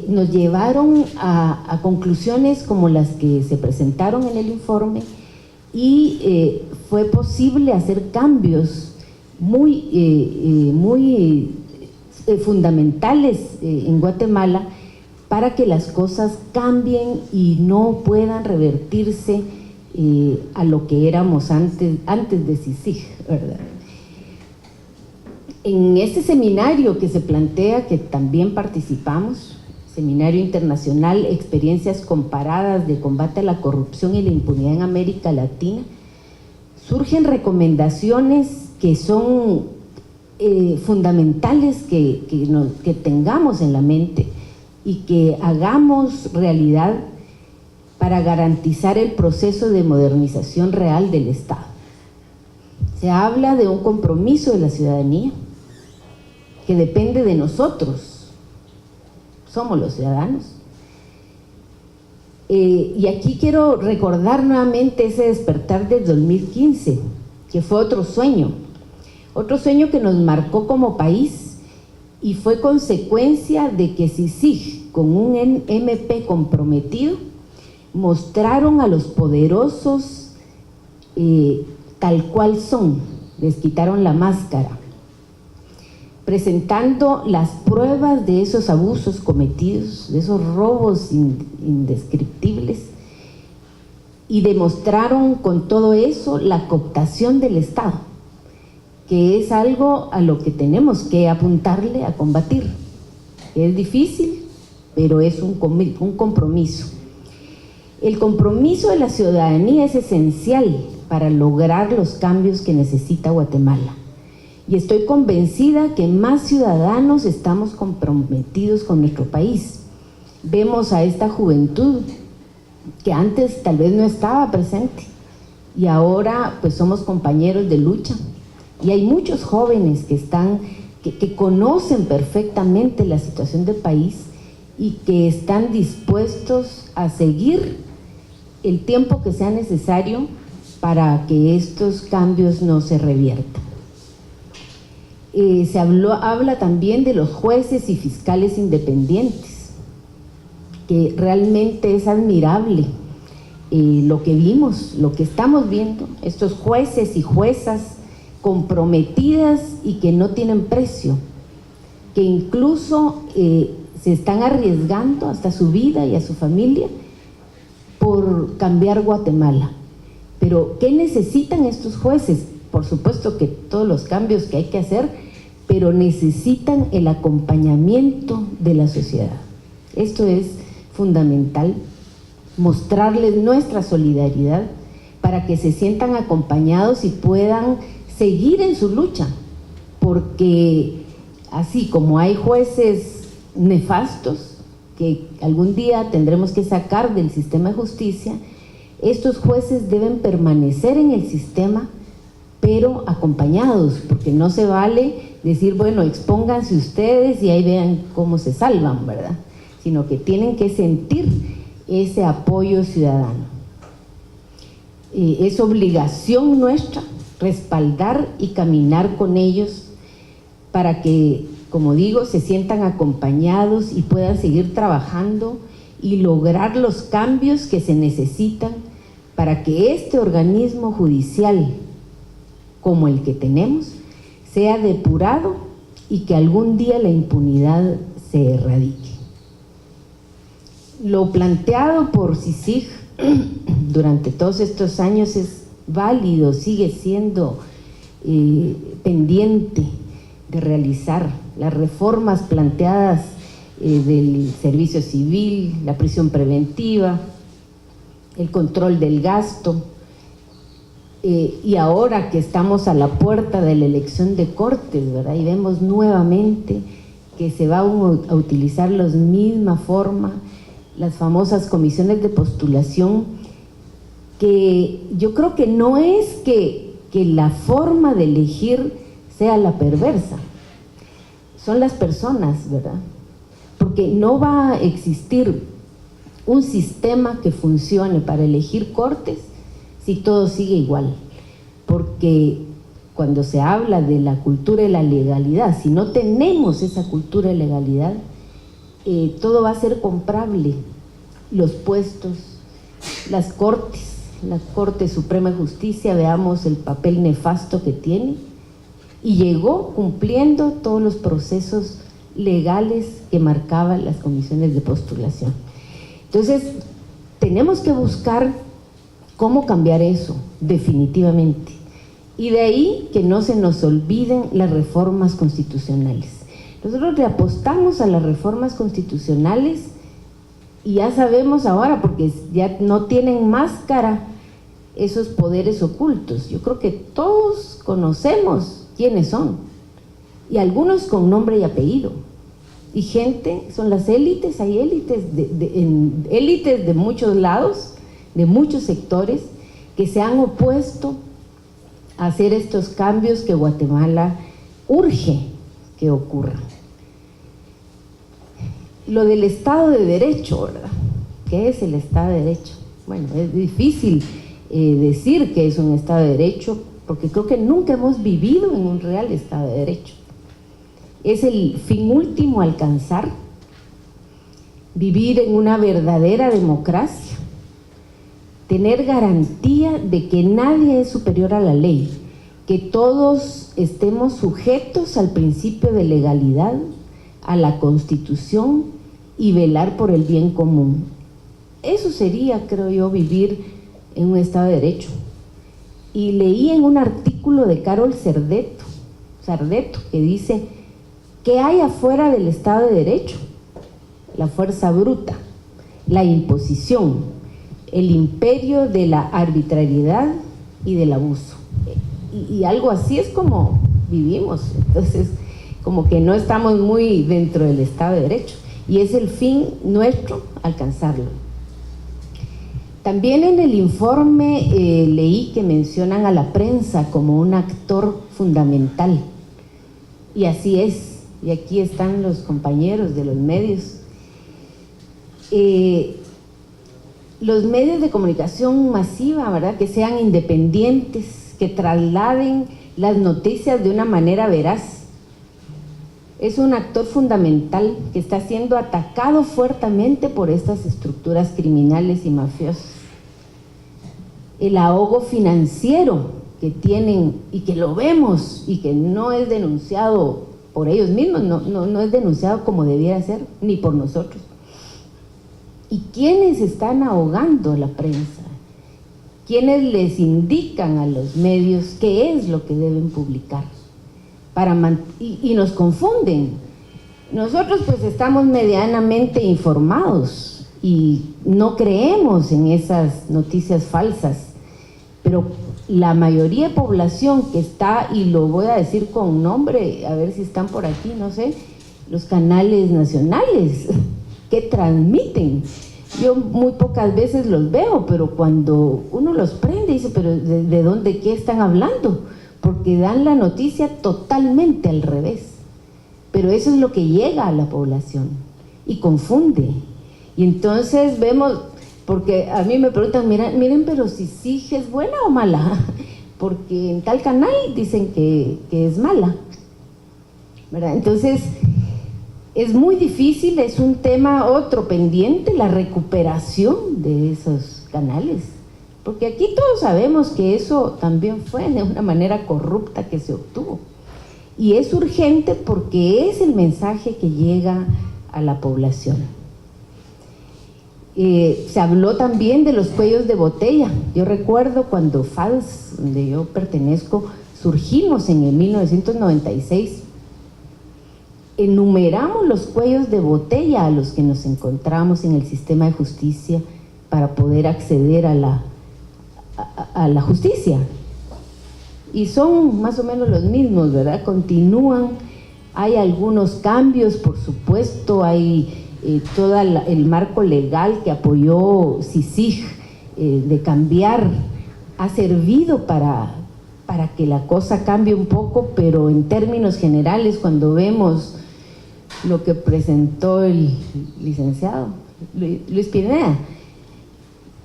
nos llevaron a conclusiones como las que se presentaron en el informe, y fue posible hacer cambios muy fundamentales en Guatemala, para que las cosas cambien y no puedan revertirse a lo que éramos antes de CICIG, ¿verdad? En este seminario que se plantea, que también participamos, Seminario Internacional Experiencias Comparadas de Combate a la Corrupción y la Impunidad en América Latina, surgen recomendaciones que son fundamentales que tengamos en la mente y que hagamos realidad para garantizar el proceso de modernización real del Estado. Se habla de un compromiso de la ciudadanía que depende de nosotros, somos los ciudadanos. Y aquí quiero recordar nuevamente ese despertar del 2015, que fue otro sueño que nos marcó como país, y fue consecuencia de que CICIG, con un MP comprometido, mostraron a los poderosos tal cual son, les quitaron la máscara, presentando las pruebas de esos abusos cometidos, de esos robos indescriptibles, y demostraron con todo eso la cooptación del Estado, que es algo a lo que tenemos que apuntarle a combatir. Es difícil, pero es un compromiso. El compromiso de la ciudadanía es esencial para lograr los cambios que necesita Guatemala. Y estoy convencida que más ciudadanos estamos comprometidos con nuestro país. Vemos a esta juventud que antes tal vez no estaba presente y ahora pues somos compañeros de lucha. Y hay muchos jóvenes que conocen perfectamente la situación del país y que están dispuestos a seguir el tiempo que sea necesario para que estos cambios no se reviertan. Se habla también de los jueces y fiscales independientes, que realmente es admirable lo que vimos, lo que estamos viendo, estos jueces y juezas comprometidas y que no tienen precio, que incluso se están arriesgando hasta su vida y a su familia por cambiar Guatemala. Pero ¿qué necesitan estos jueces? Por supuesto que todos los cambios que hay que hacer, pero necesitan el acompañamiento de la sociedad. Esto es fundamental, mostrarles nuestra solidaridad para que se sientan acompañados y puedan seguir en su lucha, porque así como hay jueces nefastos que algún día tendremos que sacar del sistema de justicia, estos jueces deben permanecer en el sistema, pero acompañados, porque no se vale decir, bueno, expónganse ustedes y ahí vean cómo se salvan, ¿verdad? Sino que tienen que sentir ese apoyo ciudadano. Es obligación nuestra respaldar y caminar con ellos para que, como digo, se sientan acompañados y puedan seguir trabajando y lograr los cambios que se necesitan para que este organismo judicial, como el que tenemos, sea depurado y que algún día la impunidad se erradique. Lo planteado por CICIG durante todos estos años es válido, sigue siendo pendiente de realizar las reformas planteadas del servicio civil, la prisión preventiva, el control del gasto, y ahora que estamos a la puerta de la elección de cortes, ¿verdad? Y vemos nuevamente que se va a utilizar la misma forma, las famosas comisiones de postulación, que yo creo que no es que la forma de elegir sea la perversa, son las personas, ¿verdad? Porque no va a existir un sistema que funcione para elegir cortes si todo sigue igual, porque cuando se habla de la cultura de la legalidad, si no tenemos esa cultura de legalidad, todo va a ser comprable, los puestos, las cortes, la Corte Suprema de Justicia, veamos el papel nefasto que tiene, y llegó cumpliendo todos los procesos legales que marcaban las comisiones de postulación. Entonces, tenemos que buscar cómo cambiar eso, definitivamente. Y de ahí que no se nos olviden las reformas constitucionales. Nosotros le apostamos a las reformas constitucionales y ya sabemos ahora, porque ya no tienen máscara esos poderes ocultos. Yo creo que todos conocemos quiénes son, y algunos con nombre y apellido. Y gente, son las élites, hay élites élites de muchos lados, de muchos sectores, que se han opuesto a hacer estos cambios que Guatemala urge que ocurran. Lo del Estado de Derecho, ¿verdad? ¿Qué es el Estado de Derecho? Bueno, es difícil decir que es un Estado de Derecho, porque creo que nunca hemos vivido en un real Estado de Derecho. Es el fin último a alcanzar, vivir en una verdadera democracia, tener garantía de que nadie es superior a la ley, que todos estemos sujetos al principio de legalidad, a la Constitución y velar por el bien común. Eso sería, creo yo, vivir en un Estado de Derecho. Y leí en un artículo de Carol Sardeto, que dice: ¿qué hay afuera del Estado de Derecho? La fuerza bruta, la imposición, el imperio de la arbitrariedad y del abuso. Y algo así es como vivimos. Entonces, como que no estamos muy dentro del Estado de Derecho, y es el fin nuestro alcanzarlo. También en el informe leí que mencionan a la prensa como un actor fundamental, y así es, y aquí están los compañeros de los medios. Los medios de comunicación masiva, ¿verdad?, que sean independientes, que trasladen las noticias de una manera veraz. Es un actor fundamental que está siendo atacado fuertemente por estas estructuras criminales y mafiosas. El ahogo financiero que tienen y que lo vemos y que no es denunciado por ellos mismos, no es denunciado como debiera ser, ni por nosotros. ¿Y quiénes están ahogando a la prensa? ¿Quiénes les indican a los medios qué es lo que deben publicar? Y nos confunden. Nosotros pues estamos medianamente informados y no creemos en esas noticias falsas, pero la mayoría de población que está, y lo voy a decir con nombre, a ver si están por aquí, no sé, los canales nacionales que transmiten, yo muy pocas veces los veo, pero cuando uno los prende dice, pero ¿de dónde, qué están hablando? Porque dan la noticia totalmente al revés, pero eso es lo que llega a la población y confunde. Y entonces vemos, porque a mí me preguntan, miren, pero si CICIG es buena o mala, porque en tal canal dicen que es mala, ¿verdad? Entonces es muy difícil, es un tema otro pendiente, la recuperación de esos canales, porque aquí todos sabemos que eso también fue de una manera corrupta que se obtuvo. Y es urgente porque es el mensaje que llega a la población. Se habló también de los cuellos de botella. Yo recuerdo cuando FALS, donde yo pertenezco, surgimos en el 1996, enumeramos los cuellos de botella a los que nos encontramos en el sistema de justicia para poder acceder a la justicia. Y son más o menos los mismos, ¿verdad? Continúan, hay algunos cambios, por supuesto, hay todo el marco legal que apoyó CICIG de cambiar, ha servido para que la cosa cambie un poco, pero en términos generales, cuando vemos lo que presentó el licenciado Luis Pineda,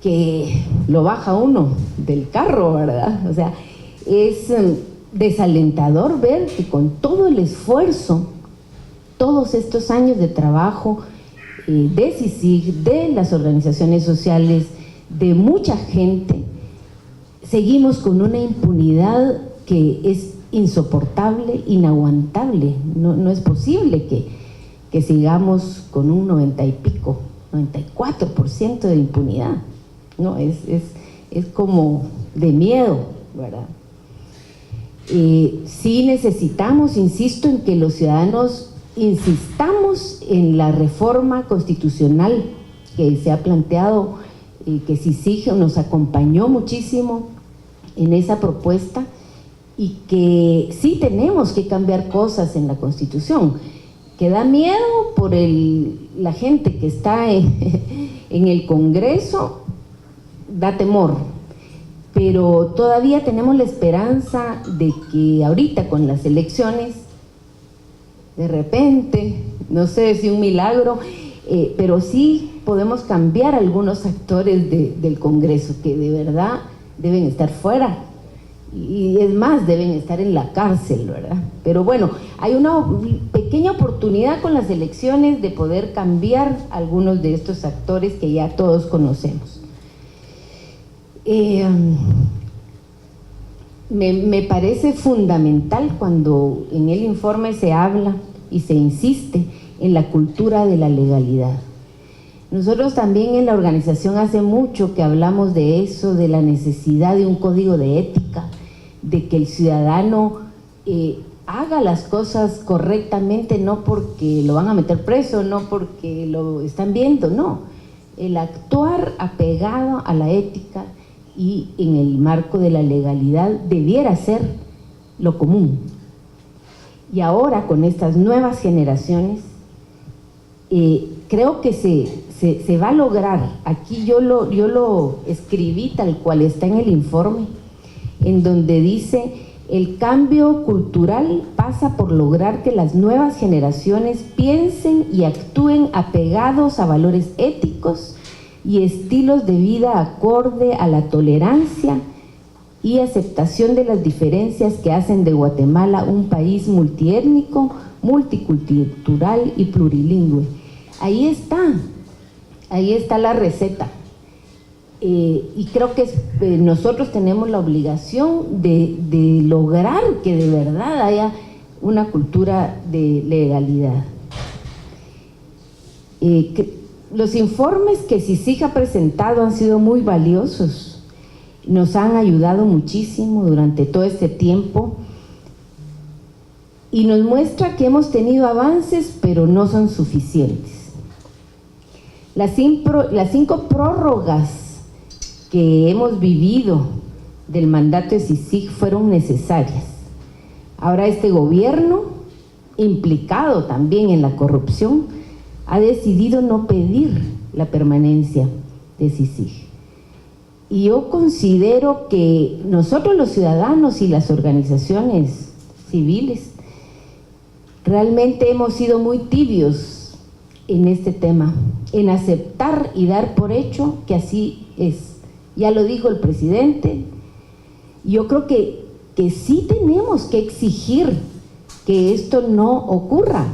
que lo baja uno del carro, ¿verdad? O sea, es desalentador ver que con todo el esfuerzo, todos estos años de trabajo de CICIG, de las organizaciones sociales, de mucha gente, seguimos con una impunidad que es insoportable, inaguantable. No es posible que sigamos con un 90 y pico, 94% de impunidad. No, es como de miedo, ¿verdad? Sí necesitamos, insisto, en que los ciudadanos insistamos en la reforma constitucional que se ha planteado, que CICIG nos acompañó muchísimo en esa propuesta, y que sí tenemos que cambiar cosas en la Constitución, que da miedo por la gente que está en el Congreso, da temor, pero todavía tenemos la esperanza de que ahorita con las elecciones, de repente, no sé si un milagro, pero sí podemos cambiar algunos actores del Congreso que de verdad deben estar fuera, y es más, deben estar en la cárcel, ¿verdad? Pero bueno, hay una pequeña oportunidad con las elecciones de poder cambiar algunos de estos actores que ya todos conocemos. Me parece fundamental cuando en el informe se habla y se insiste en la cultura de la legalidad. Nosotros también en la organización hace mucho que hablamos de eso, de la necesidad de un código de ética, de que el ciudadano haga las cosas correctamente, no porque lo van a meter preso, no porque lo están viendo, no. El actuar apegado a la ética y en el marco de la legalidad debiera ser lo común. Y ahora con estas nuevas generaciones, creo que se va a lograr. Aquí yo lo escribí tal cual está en el informe, en donde dice: el cambio cultural pasa por lograr que las nuevas generaciones piensen y actúen apegados a valores éticos y estilos de vida acorde a la tolerancia y aceptación de las diferencias que hacen de Guatemala un país multiétnico, multicultural y plurilingüe. Ahí está la receta. Y creo que nosotros tenemos la obligación de lograr que de verdad haya una cultura de legalidad. Los informes que CICIG ha presentado han sido muy valiosos, nos han ayudado muchísimo durante todo este tiempo y nos muestra que hemos tenido avances, pero no son suficientes. Las 5 prórrogas que hemos vivido del mandato de CICIG fueron necesarias. Ahora este gobierno, implicado también en la corrupción, ha decidido no pedir la permanencia de CICIG. Y yo considero que nosotros los ciudadanos y las organizaciones civiles realmente hemos sido muy tibios en este tema, en aceptar y dar por hecho que así es. Ya lo dijo el presidente. Yo creo que sí tenemos que exigir que esto no ocurra.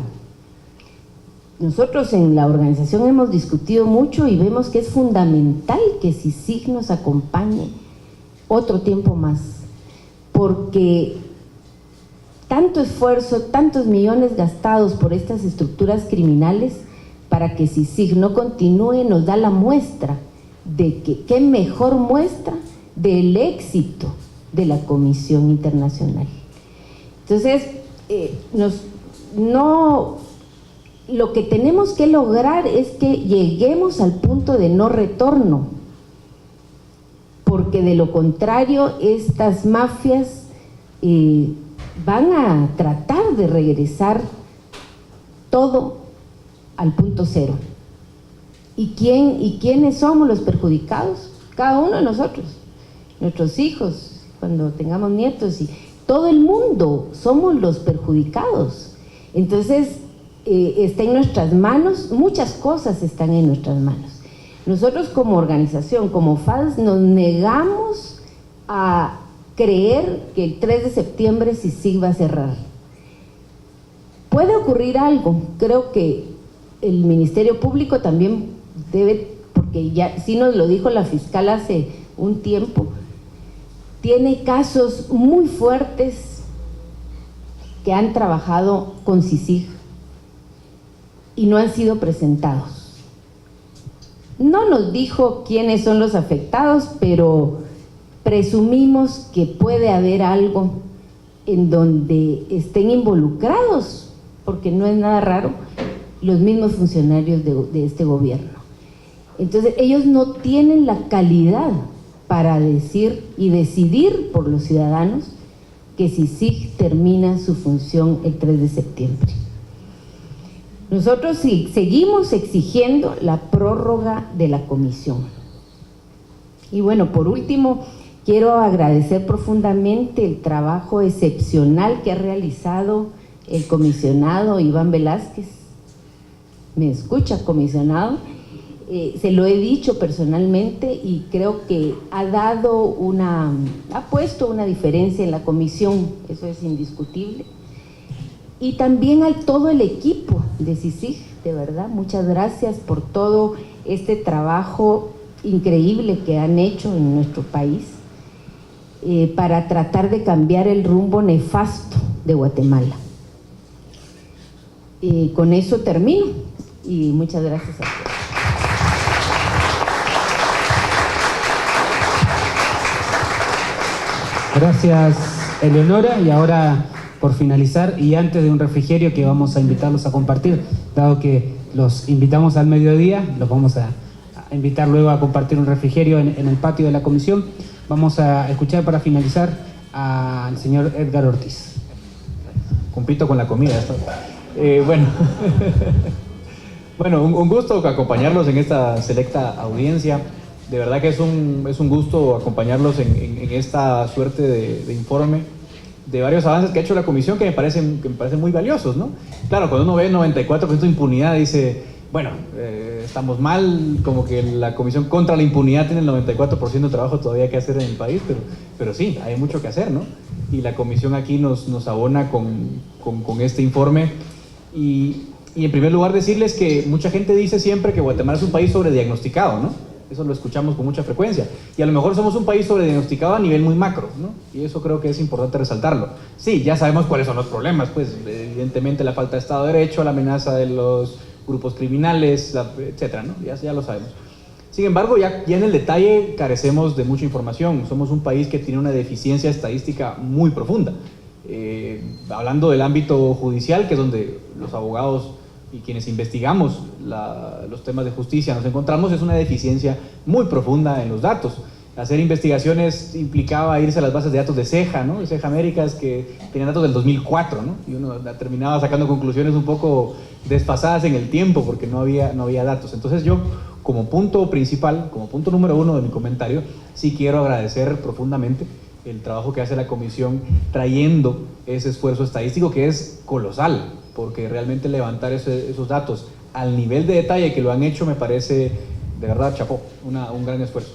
nosotros en la organización hemos discutido mucho y vemos que es fundamental que CICIG nos acompañe otro tiempo más, porque tanto esfuerzo, tantos millones gastados por estas estructuras criminales para que CICIG no continúe, nos da la muestra de que, qué mejor muestra del éxito de la Comisión Internacional. Entonces, lo que tenemos que lograr es que lleguemos al punto de no retorno, porque de lo contrario estas mafias van a tratar de regresar todo al punto cero. ¿Y quiénes somos los perjudicados? Cada uno de nosotros, nuestros hijos, cuando tengamos nietos, y todo el mundo somos los perjudicados. Entonces, está en nuestras manos, muchas cosas están en nuestras manos. Nosotros como organización, como FADS, nos negamos a creer que el 3 de septiembre CICIG va a cerrar. Puede ocurrir algo, creo que el Ministerio Público también debe, porque ya sí nos lo dijo la fiscal hace un tiempo, tiene casos muy fuertes que han trabajado con CICIG y no han sido presentados. No nos dijo quiénes son los afectados, pero presumimos que puede haber algo en donde estén involucrados, porque no es nada raro, los mismos funcionarios de este gobierno. Entonces ellos no tienen la calidad para decir y decidir por los ciudadanos que CICIG termina su función el 3 de septiembre. Nosotros seguimos exigiendo la prórroga de la comisión. Y bueno, por último, quiero agradecer profundamente el trabajo excepcional que ha realizado el comisionado Iván Velázquez. ¿Me escucha, comisionado? Se lo he dicho personalmente y creo que ha puesto una diferencia en la comisión, eso es indiscutible. Y también a todo el equipo de CICIG, de verdad, muchas gracias por todo este trabajo increíble que han hecho en nuestro país para tratar de cambiar el rumbo nefasto de Guatemala. Con eso termino y muchas gracias a todos. Gracias, Eleonora. Y ahora, por finalizar, y antes de un refrigerio que vamos a invitarlos a compartir, dado que los invitamos al mediodía, los vamos a invitar luego a compartir un refrigerio en el patio de la comisión, vamos a escuchar para finalizar al señor Edgar Ortiz. Compito con la comida. Bueno, un gusto acompañarlos en esta selecta audiencia. De verdad que es un gusto acompañarlos en esta suerte de informe de varios avances que ha hecho la comisión que me parecen muy valiosos, ¿no? Claro, cuando uno ve 94% de impunidad dice, bueno, estamos mal, como que la comisión contra la impunidad tiene el 94% de trabajo todavía que hacer en el país, pero sí, hay mucho que hacer, ¿no? Y la comisión aquí nos abona con este informe y en primer lugar decirles que mucha gente dice siempre que Guatemala es un país sobrediagnosticado, ¿no? Eso lo escuchamos con mucha frecuencia. Y a lo mejor somos un país sobrediagnosticado a nivel muy macro, ¿no? Y eso creo que es importante resaltarlo. Sí, ya sabemos cuáles son los problemas, pues evidentemente la falta de Estado de Derecho, la amenaza de los grupos criminales, etcétera, ¿no? Ya lo sabemos. Sin embargo, ya en el detalle carecemos de mucha información. Somos un país que tiene una deficiencia estadística muy profunda. Hablando del ámbito judicial, que es donde los abogados y quienes investigamos los temas de justicia nos encontramos, es una deficiencia muy profunda en los datos. Hacer investigaciones implicaba irse a las bases de datos de CEJA, ¿no? CEJA Américas, que tenían datos del 2004, ¿no? Y uno terminaba sacando conclusiones un poco desfasadas en el tiempo porque no había datos. Entonces yo, como punto principal, como punto número 1 de mi comentario, sí quiero agradecer profundamente el trabajo que hace la comisión trayendo ese esfuerzo estadístico que es colosal, porque realmente levantar esos datos al nivel de detalle que lo han hecho me parece, de verdad, chapó, un gran esfuerzo.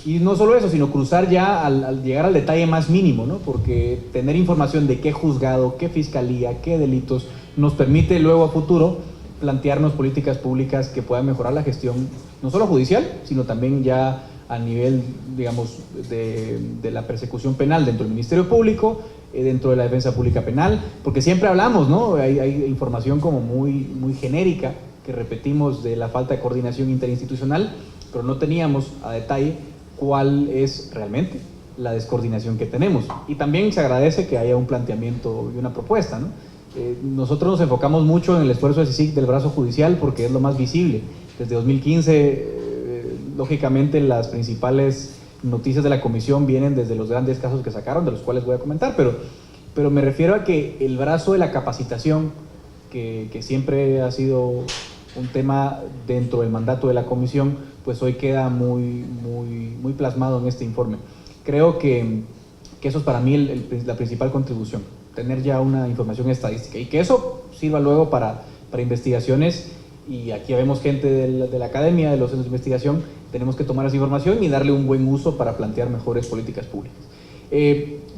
Y no solo eso, sino cruzar ya al llegar al detalle más mínimo, ¿no? Porque tener información de qué juzgado, qué fiscalía, qué delitos, nos permite luego a futuro plantearnos políticas públicas que puedan mejorar la gestión, no solo judicial, sino también ya a nivel, digamos, de la persecución penal dentro del Ministerio Público, dentro de la defensa pública penal, porque siempre hablamos, ¿no? Hay información como muy genérica que repetimos de la falta de coordinación interinstitucional, pero no teníamos a detalle cuál es realmente la descoordinación que tenemos. Y también se agradece que haya un planteamiento y una propuesta, ¿no? Nosotros nos enfocamos mucho en el esfuerzo de CICIG del brazo judicial porque es lo más visible. Desde 2015, lógicamente, las principales noticias de la comisión vienen desde los grandes casos que sacaron, de los cuales voy a comentar, pero me refiero a que el brazo de la capacitación, que siempre ha sido un tema dentro del mandato de la comisión, pues hoy queda muy plasmado en este informe. Creo que eso es para mí la principal contribución, tener ya una información estadística y que eso sirva luego para investigaciones. Y aquí vemos gente de la academia, de los centros de investigación, tenemos que tomar esa información y darle un buen uso para plantear mejores políticas públicas.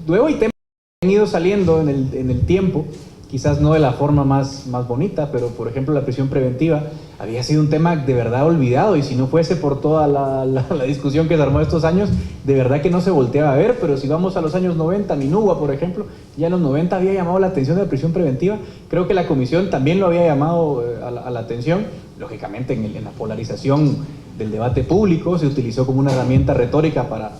Luego hay temas que han ido saliendo en el tiempo, quizás no de la forma más bonita, pero por ejemplo la prisión preventiva había sido un tema de verdad olvidado, y si no fuese por toda la discusión que se armó estos años, de verdad que no se volteaba a ver. Pero si vamos a los años 90, Minúa, por ejemplo, ya en los 90 había llamado la atención de la prisión preventiva. Creo que la comisión también lo había llamado a la atención. Lógicamente en la polarización del debate público se utilizó como una herramienta retórica para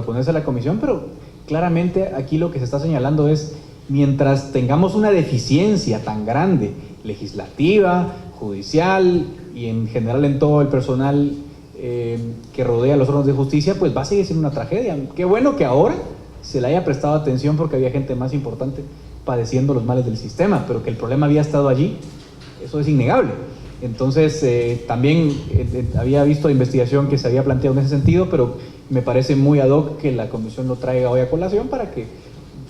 oponerse a la comisión, pero claramente aquí lo que se está señalando es, mientras tengamos una deficiencia tan grande legislativa, judicial y en general en todo el personal que rodea a los órganos de justicia, pues va a seguir siendo una tragedia. Qué bueno que ahora se le haya prestado atención porque había gente más importante padeciendo los males del sistema, pero que el problema había estado allí, eso es innegable. Entonces también había visto investigación que se había planteado en ese sentido, pero me parece muy ad hoc que la comisión lo traiga hoy a colación para que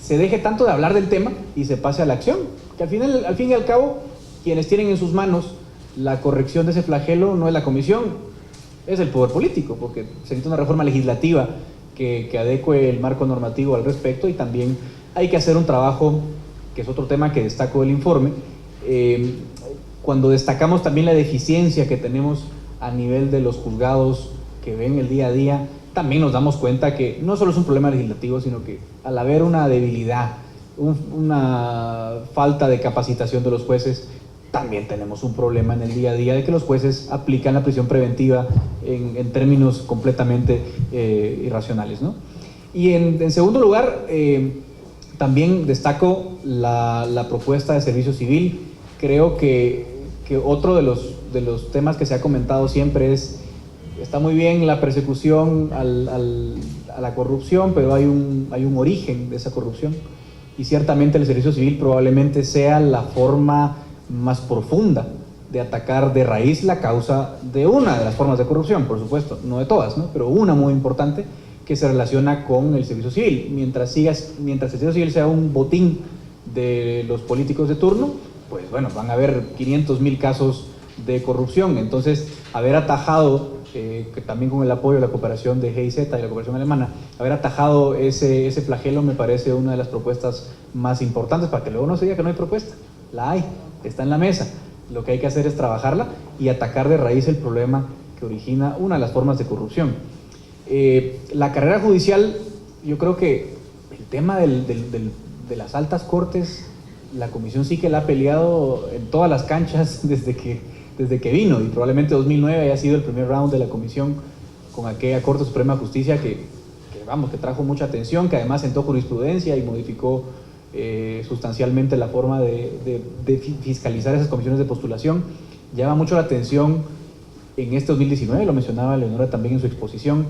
se deje tanto de hablar del tema y se pase a la acción, que al fin y al cabo quienes tienen en sus manos la corrección de ese flagelo no es la comisión, es el poder político, porque se necesita una reforma legislativa que adecue el marco normativo al respecto, y también hay que hacer un trabajo, que es otro tema que destaco del informe, cuando destacamos también la deficiencia que tenemos a nivel de los juzgados que ven el día a día, también nos damos cuenta que no solo es un problema legislativo, sino que al haber una debilidad, una falta de capacitación de los jueces, también tenemos un problema en el día a día de que los jueces aplican la prisión preventiva en términos completamente irracionales, ¿no? Y en segundo lugar, también destaco la propuesta de servicio civil. Creo que otro de los temas que se ha comentado siempre es, está muy bien la persecución a la corrupción, pero hay un origen de esa corrupción, y ciertamente el servicio civil probablemente sea la forma más profunda de atacar de raíz la causa de una de las formas de corrupción, por supuesto, no de todas, ¿no? Pero una muy importante que se relaciona con el servicio civil. Mientras el servicio civil sea un botín de los políticos de turno, pues bueno, van a haber 500,000 casos de corrupción. Entonces, haber atajado, que también con el apoyo de la cooperación de GIZ y la cooperación alemana, haber atajado ese flagelo me parece una de las propuestas más importantes, para que luego no se diga que no hay propuesta. La hay, está en la mesa. Lo que hay que hacer es trabajarla y atacar de raíz el problema que origina una de las formas de corrupción. La carrera judicial, yo creo que el tema de las altas cortes, la comisión sí que la ha peleado en todas las canchas desde que vino, y probablemente 2009 haya sido el primer round de la comisión con aquella Corte Suprema de Justicia que trajo mucha atención, que además sentó jurisprudencia y modificó sustancialmente la forma de fiscalizar esas comisiones de postulación. Llama mucho la atención en este 2019, lo mencionaba Leonora también en su exposición,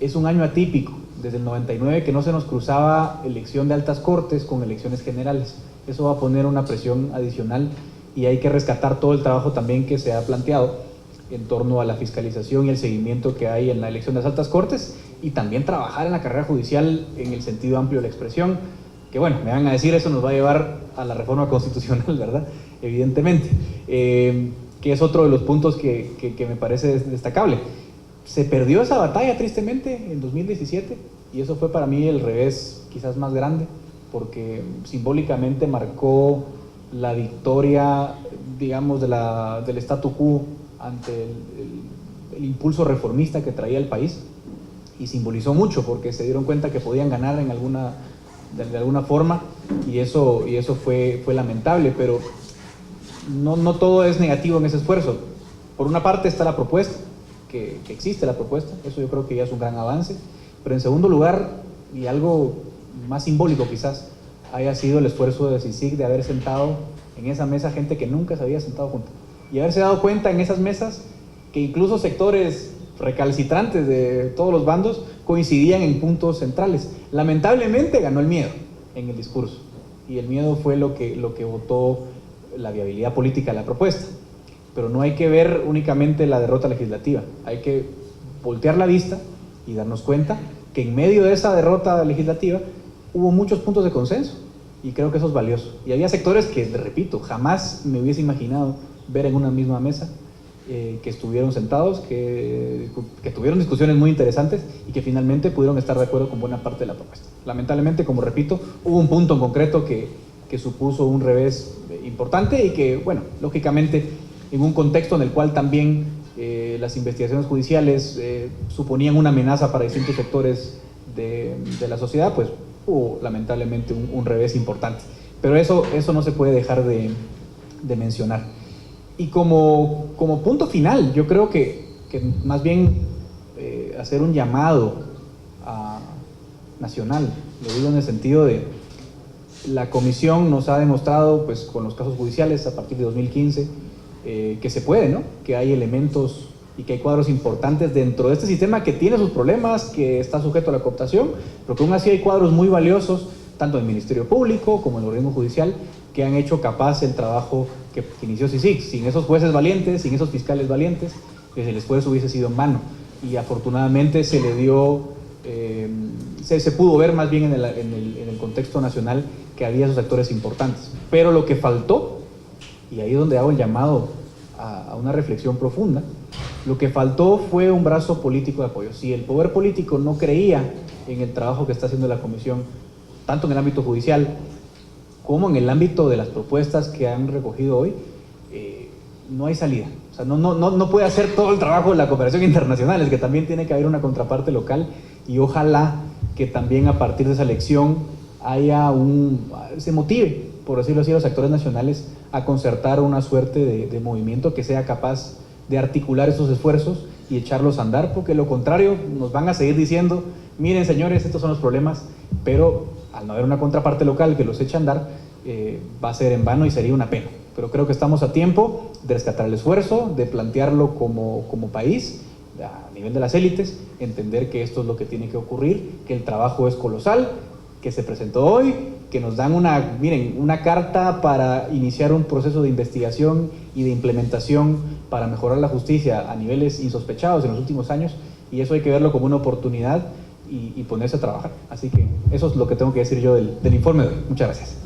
es un año atípico, desde el 99 que no se nos cruzaba elección de altas cortes con elecciones generales. Eso va a poner una presión adicional y hay que rescatar todo el trabajo también que se ha planteado en torno a la fiscalización y el seguimiento que hay en la elección de las altas cortes, y también trabajar en la carrera judicial en el sentido amplio de la expresión, que bueno, me van a decir, eso nos va a llevar a la reforma constitucional, ¿verdad? Evidentemente, que es otro de los puntos que me parece destacable. Se perdió esa batalla tristemente en 2017, y eso fue para mí el revés quizás más grande, porque simbólicamente marcó la victoria digamos, del statu quo ante el impulso reformista que traía el país, y simbolizó mucho porque se dieron cuenta que podían ganar de alguna forma, y eso fue lamentable, pero no todo es negativo en ese esfuerzo. Por una parte está la propuesta, que existe la propuesta, eso yo creo que ya es un gran avance, pero en segundo lugar, y algo más simbólico quizás, haya sido el esfuerzo de CICIG de haber sentado en esa mesa gente que nunca se había sentado junto, y haberse dado cuenta en esas mesas que incluso sectores recalcitrantes de todos los bandos coincidían en puntos centrales. Lamentablemente ganó el miedo en el discurso, y el miedo fue lo que votó la viabilidad política de la propuesta. Pero no hay que ver únicamente la derrota legislativa, hay que voltear la vista y darnos cuenta que en medio de esa derrota legislativa hubo muchos puntos de consenso, y creo que eso es valioso. Y había sectores que, repito, jamás me hubiese imaginado ver en una misma mesa, que estuvieron sentados, que tuvieron discusiones muy interesantes y que finalmente pudieron estar de acuerdo con buena parte de la propuesta. Lamentablemente, como repito, hubo un punto en concreto que supuso un revés importante, y que, bueno, lógicamente, en un contexto en el cual también las investigaciones judiciales suponían una amenaza para distintos sectores de la sociedad, pues hubo lamentablemente un revés importante. Pero eso no se puede dejar de mencionar. Y como punto final, yo creo que más bien hacer un llamado nacional, lo digo en el sentido de la comisión nos ha demostrado, pues con los casos judiciales a partir de 2015, que se puede, ¿no? Que hay elementos y que hay cuadros importantes dentro de este sistema que tiene sus problemas, que está sujeto a la cooptación, pero que aún así hay cuadros muy valiosos, tanto en el Ministerio Público como en el organismo judicial, que han hecho capaz el trabajo que inició CICIG. Sin esos jueces valientes, sin esos fiscales valientes, pues el esfuerzo hubiese sido en vano. Y afortunadamente se le dio, se pudo ver más bien en el contexto nacional que había esos actores importantes. Pero lo que faltó, y ahí es donde hago el llamado a una reflexión profunda, lo que faltó fue un brazo político de apoyo. Si el poder político no creía en el trabajo que está haciendo la comisión, tanto en el ámbito judicial como en el ámbito de las propuestas que han recogido hoy, no hay salida. O sea, no puede hacer todo el trabajo de la cooperación internacional, es que también tiene que haber una contraparte local, y ojalá que también a partir de esa elección se motive, por decirlo así, a los actores nacionales a concertar una suerte de movimiento que sea capaz de articular esos esfuerzos y echarlos a andar, porque lo contrario nos van a seguir diciendo, miren señores, estos son los problemas, pero al no haber una contraparte local que los eche a andar, va a ser en vano y sería una pena. Pero creo que estamos a tiempo de rescatar el esfuerzo, de plantearlo como país, a nivel de las élites, entender que esto es lo que tiene que ocurrir, que el trabajo es colosal, que se presentó hoy, que nos dan una carta para iniciar un proceso de investigación y de implementación para mejorar la justicia a niveles insospechados en los últimos años, y eso hay que verlo como una oportunidad y ponerse a trabajar. Así que eso es lo que tengo que decir yo del informe de hoy. Muchas gracias.